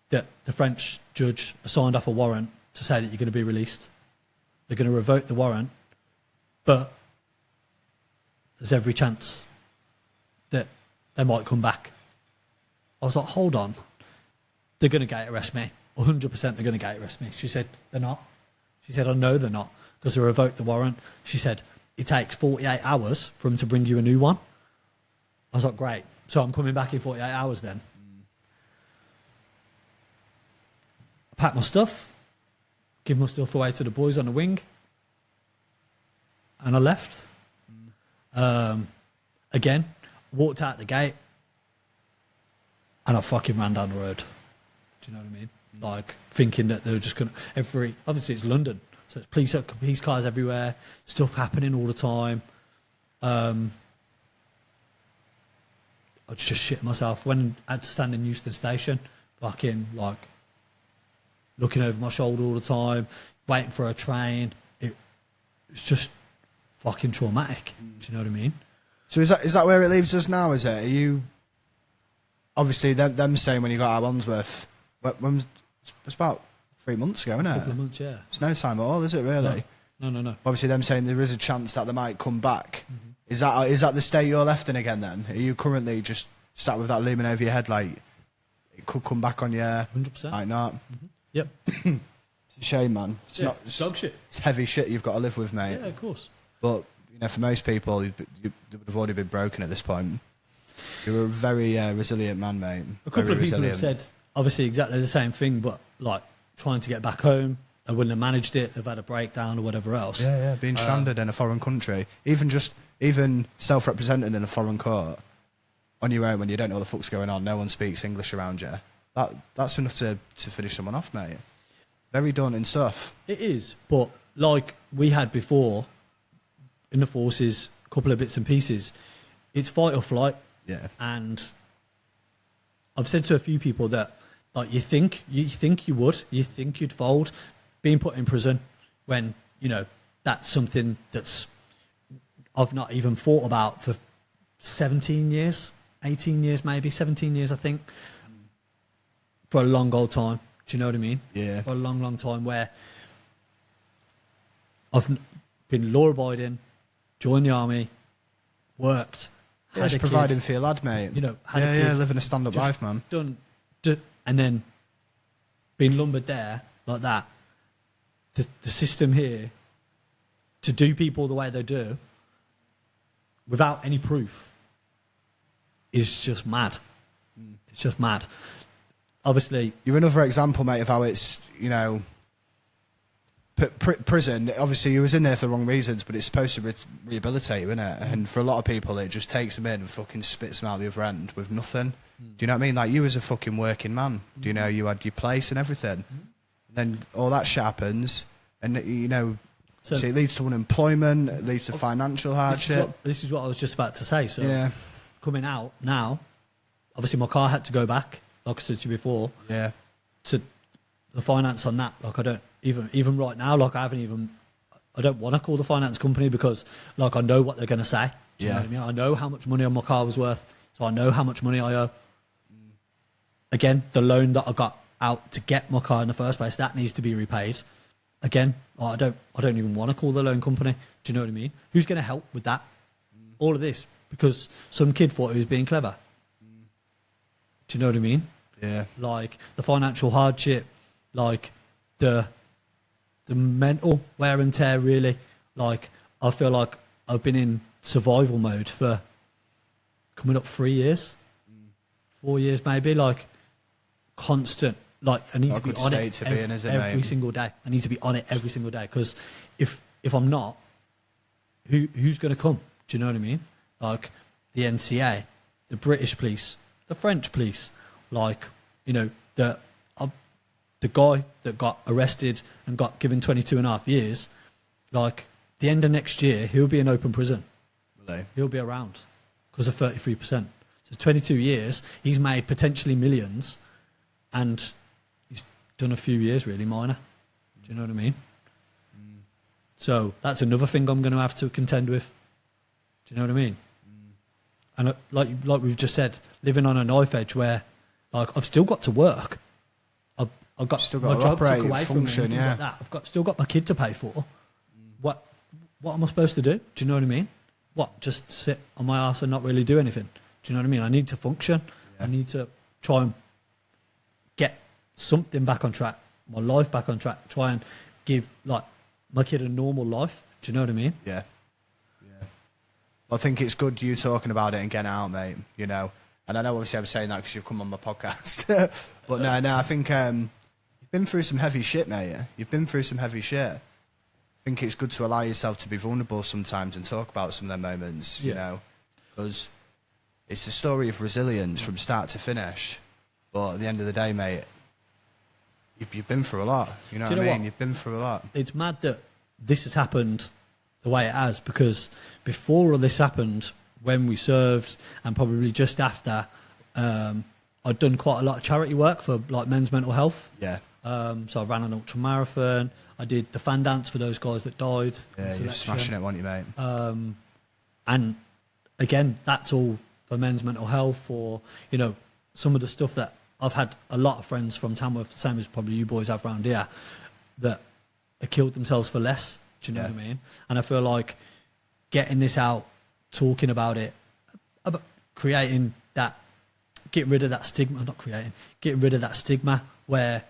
that the French judge signed off a warrant to say that you're going to be released. They're going to revoke the warrant, but there's every chance that they might come back. I was like, hold on. They're going to gate arrest me. 100% they're going to gate arrest me. She said, they're not. She said, I know they're not, because they revoked the warrant. She said, it takes 48 hours for them to bring you a new one. I was like, great. So I'm coming back in 48 hours then. I packed my stuff, give my stuff away to the boys on the wing, and I left. Again, walked out the gate, and I fucking ran down the road. Do you know what I mean? Like, thinking that they were just going to... Obviously, it's London, so it's police cars everywhere, stuff happening all the time. I was just shitting myself. When I had to stand in Euston Station, fucking, like, looking over my shoulder all the time, waiting for a train. It's just fucking traumatic. Do you know what I mean? So is that where it leaves us now, is it? Are you... Obviously, them saying when you got out of Wandsworth, it's about 3 months ago, isn't it? A couple of months, yeah. It's no time at all, is it, really? No. Obviously, them saying there is a chance that they might come back. Is that the state you're left in again, then? Are you currently just sat with that looming over your head, like, it could come back on you? 100%. Might not? Yep. It's a shame, man. It's dog shit. It's heavy shit you've got to live with, mate. Yeah, of course. But, for most people, you would have already been broken at this point. You're a very resilient man, mate. A couple of people have said, obviously, exactly the same thing, but, like, trying to get back home, they wouldn't have managed it, they've had a breakdown or whatever else. Yeah, being stranded in a foreign country, even self-represented in a foreign court, on your own when you don't know what the fuck's going on, no one speaks English around you. That's enough to finish someone off, mate. Very daunting stuff. It is, but like we had before in the forces, a couple of bits and pieces, it's fight or flight. Yeah. And I've said to a few people that Like you think you would, you think you'd fold, being put in prison when, you know, that's something that's I've not even thought about for 17 years, 18 years maybe, 17 years I think, for a long old time. Do you know what I mean? Yeah. For a long, long time, where I've been law-abiding, joined the army, worked, Yeah, had it's a providing kid, for your lad, mate. you know, had a yeah, kid, living a stand-up just life, man. and then being lumbered there like that. The system here to do people the way they do without any proof is just mad. It's just mad. Obviously, You're another example, mate, of how it's, you know, prison. Obviously, he was in there for the wrong reasons, but it's supposed to rehabilitate you, isn't it? And for a lot of people, it just takes them in and fucking spits them out the other end with nothing. Do you know what I mean? Like, you as a fucking working man, do you know, you had your place and everything. Then all that shit happens, and, you know, so it leads to unemployment, it leads to financial hardship. This is what I was just about to say. So, yeah. Coming out now, obviously my car had to go back, like I said to you before. Yeah. To the finance on that, like I don't even right now, like I don't want to call the finance company because like I know what they're going to say. Do you know what I mean? I know how much money on my car was worth, so I know how much money I owe. Again, the loan that I got out to get my car in the first place, that needs to be repaid. Again, I don't even want to call the loan company. Do you know what I mean? Who's going to help with that? All of this because some kid thought he was being clever. Do you know what I mean? Yeah. Like the financial hardship, like the mental wear and tear. Really, like I feel like I've been in survival mode for coming up 3 years, 4 years maybe. Like constant. Like I need to be on it every single day. I need to be on it every single day because if I'm not, who's going to come? Do you know what I mean? Like the NCA, the British police, the French police, like you know the guy that got arrested and got given 22.5 years. Like the end of next year, he'll be in open prison. Really? He'll be around because of 33%. So 22 years, he's made potentially millions, and done a few years really minor. Do you know what I mean? So that's another thing I'm going to have to contend with. Do you know what I mean? And like we've just said, living on a knife edge where like I've still got to work. I've got still my got job operate, took away function, from me and things like that. I've still got my kid to pay for. What am I supposed to do? Do you know what I mean? What, just sit on my ass and not really do anything? Do you know what I mean? I need to function. Yeah. I need to try and get something back on track, my life back on track, try and give like my kid a normal life. Do you know what I mean? Yeah. I think it's good you talking about it and getting it out, mate, you know. And I know obviously I'm saying that because you've come on my podcast. But no, I think you've been through some heavy shit, mate. You've been through some heavy shit. I think it's good to allow yourself to be vulnerable sometimes and talk about some of them moments, you know, because it's a story of resilience from start to finish. But at the end of the day, mate, you've been through a lot. You know what I mean? You've been through a lot. It's mad that this has happened the way it has, because before all this happened, when we served and probably just after, I'd done quite a lot of charity work for like men's mental health. Yeah. So I ran an ultra marathon. I did the fan dance for those guys that died. Yeah, you're smashing it, weren't you, mate? And again, that's all for men's mental health, or, you know, some of the stuff that I've had a lot of friends from Tamworth, same as probably you boys have around here, that have killed themselves for less. Do you know what I mean? And I feel like getting this out, talking about it, about creating that, getting rid of that stigma, getting rid of that stigma where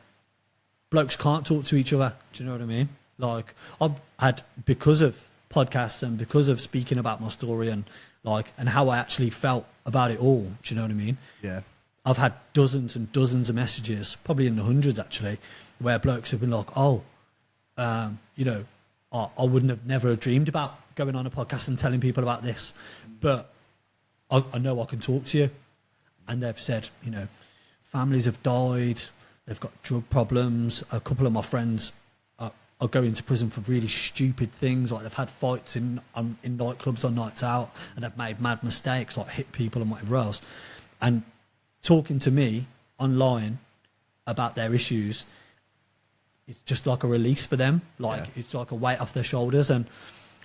blokes can't talk to each other. Do you know what I mean? Like, I've had, because of podcasts and because of speaking about my story and like, and how I actually felt about it all. Do you know what I mean? Yeah. I've had dozens and dozens of messages, probably in the hundreds actually, where blokes have been like, you know, I wouldn't have never dreamed about going on a podcast and telling people about this, but I know I can talk to you. And they've said, you know, families have died, they've got drug problems. A couple of my friends are going to prison for really stupid things, like they've had fights in nightclubs on nights out, and they've made mad mistakes, like hit people and whatever else. And talking to me online about their issues, it's just like a release for them. Like it's like a weight off their shoulders. And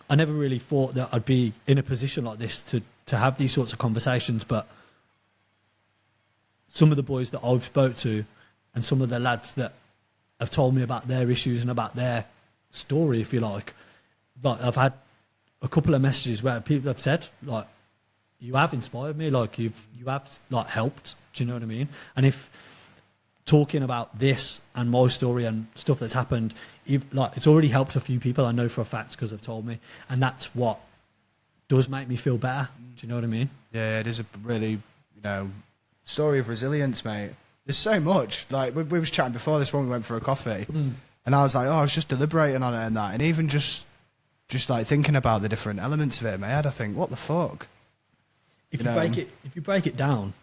I never really thought that I'd be in a position like this to have these sorts of conversations. But some of the boys that I've spoke to and some of the lads that have told me about their issues and about their story, if you like I've had a couple of messages where people have said, like, you have inspired me, like you have like helped. Do you know what I mean? And if talking about this and my story and stuff that's happened, it's already helped a few people, I know for a fact, because they've told me, and that's what does make me feel better. Do you know what I mean? Yeah, it is a really, story of resilience, mate. There's so much. Like we was chatting before this when we went for a coffee, and I was like, I was just deliberating on it and that, and even just like thinking about the different elements of it in my head, I think, what the fuck? If you break it down,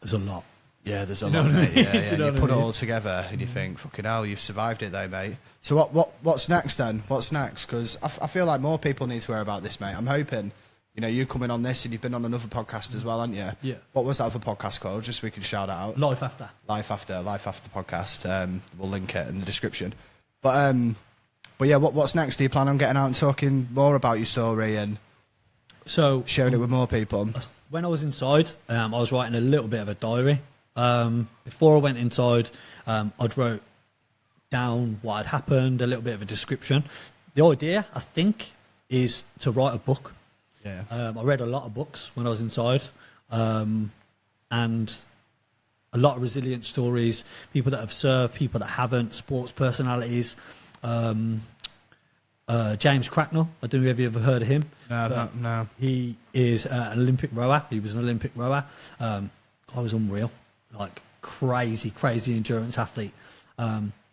there's a lot. Yeah, there's a lot, mate. Yeah, you and you put it all together and you think, fucking hell, you've survived it though, mate. So what's next then? What's next? Because I feel like more people need to hear about this, mate. I'm hoping, you coming on this and you've been on another podcast as well, haven't you? Yeah. What was that other podcast called? Just so we can shout it out. Life After podcast. We'll link it in the description. But yeah, what's next? Do you plan on getting out and talking more about your story and sharing it with more people? When I was inside, I was writing a little bit of a diary. Before I went inside, I'd wrote down what had happened, a little bit of a description. The idea, I think, is to write a book. Yeah. I read a lot of books when I was inside, and a lot of resilient stories, people that have served, people that haven't, sports personalities. James Cracknell, I don't know if you've ever heard of him. No. He is an Olympic rower. He was an Olympic rower. I was unreal, like crazy endurance athlete.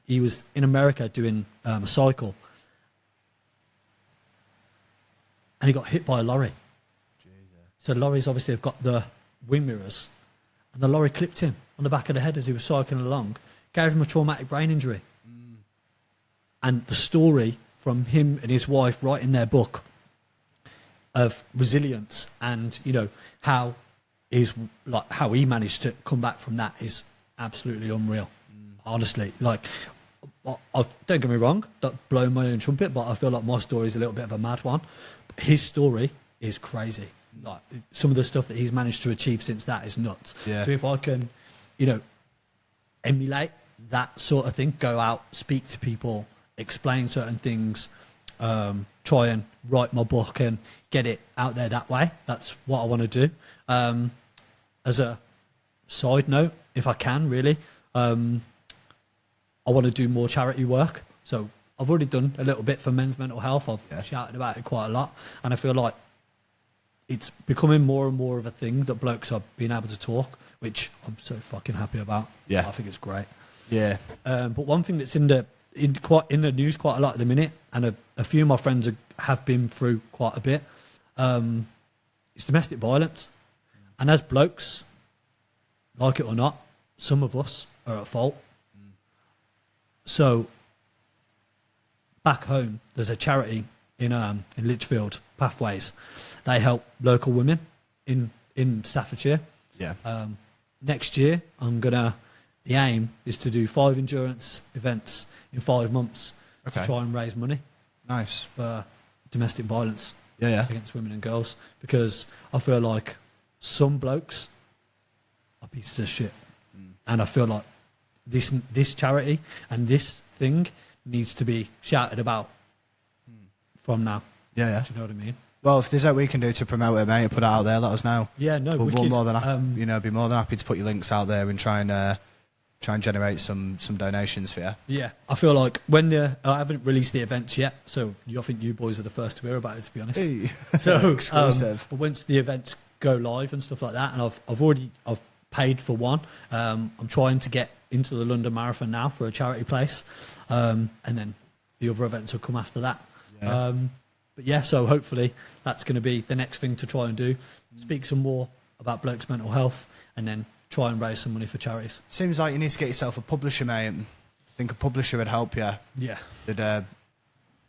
He was in America doing a cycle, and he got hit by a lorry. Jesus. So lorries obviously have got the wing mirrors, and the lorry clipped him on the back of the head as he was cycling along, gave him a traumatic brain injury. And the story from him and his wife writing their book of resilience and how he managed to come back from that is absolutely unreal. Honestly, like, don't get me wrong, don't blow my own trumpet, but I feel like my story is a little bit of a mad one. But his story is crazy. Like, some of the stuff that he's managed to achieve since that is nuts. Yeah. So if I can, emulate that sort of thing, go out, speak to people, explain certain things, try and write my book and get it out there that way. That's what I want to do. As a side note, if I can, really, I want to do more charity work. So I've already done a little bit for men's mental health. I've shouted about it quite a lot, and I feel like it's becoming more and more of a thing that blokes are being able to talk, which I'm so fucking happy about. Yeah, I think it's great. Yeah. But one thing that's in the news quite a lot at the minute, and a few of my friends have been through quite a bit, is domestic violence. And as blokes, like it or not, some of us are at fault. So back home, there's a charity in Lichfield, Pathways. They help local women in Staffordshire. Yeah. Next year, the aim is to do 5 endurance events in 5 months to try and raise money. Nice. For domestic violence against women and girls, because I feel like some blokes are pieces of shit, and I feel like this charity and this thing needs to be shouted about from now. Yeah. Do you know what I mean? Well, if there's anything we can do to promote it, mate, put it out there, let us know. Yeah, no, we'll more than be more than happy to put your links out there and try and generate some donations for you. Yeah, I feel like when I haven't released the events yet, so I think you boys are the first to hear about it, to be honest. Hey. So exclusive. But once the events go live and stuff like that, and I've paid for one. I'm trying to get into the London Marathon now for a charity place, and then the other events will come after that. Yeah. But yeah, so hopefully that's going to be the next thing to try and do. Speak some more about blokes' mental health, and then try and raise some money for charities. Seems like you need to get yourself a publisher, mate. I think a publisher would help you. Yeah.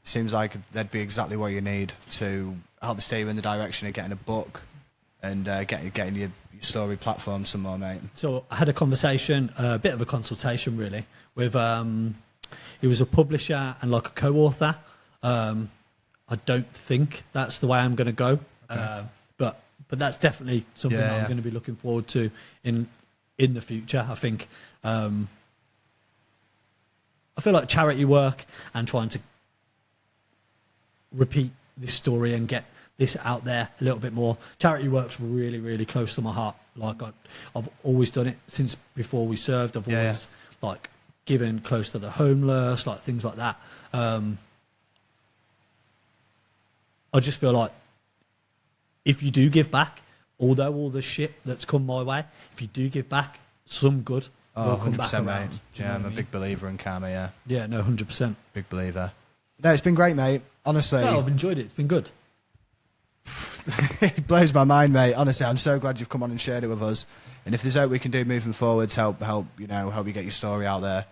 Seems like that'd be exactly what you need to help steer you in the direction of getting a book and getting your story platform some more, mate. So I had a conversation, a bit of a consultation really, with he was a publisher and like a co-author. I don't think that's the way I'm going to go, but that's definitely something that I'm going to be looking forward to in the future. I think I feel like charity work and trying to repeat this story and get this out there a little bit more. Charity work's really, really close to my heart. Like I've always done it since before we served. I've always like given close to the homeless, like things like that. I just feel like if you do give back, although all the shit that's come my way, if you do give back, some good will come back around. Mate. Yeah, I'm a big believer in karma, yeah. Yeah, no, 100%. Big believer. No, it's been great, mate. Honestly. No, I've enjoyed it. It's been good. It blows my mind, mate. Honestly, I'm so glad you've come on and shared it with us. And if there's hope we can do moving forward to help you get your story out there,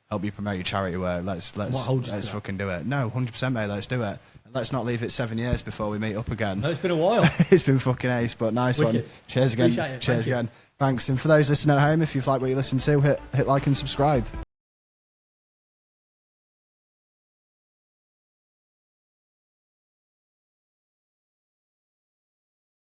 help you promote your charity work, let's fucking do it. No, 100%, mate. Let's do it. And let's not leave it 7 years before we meet up again. No, it's been a while. It's been fucking ace, but nice Wicked. one. Cheers again. Appreciate it. Cheers Thank you. again. Thanks. And for those listening at home, if you've liked what you listened to, hit like and subscribe.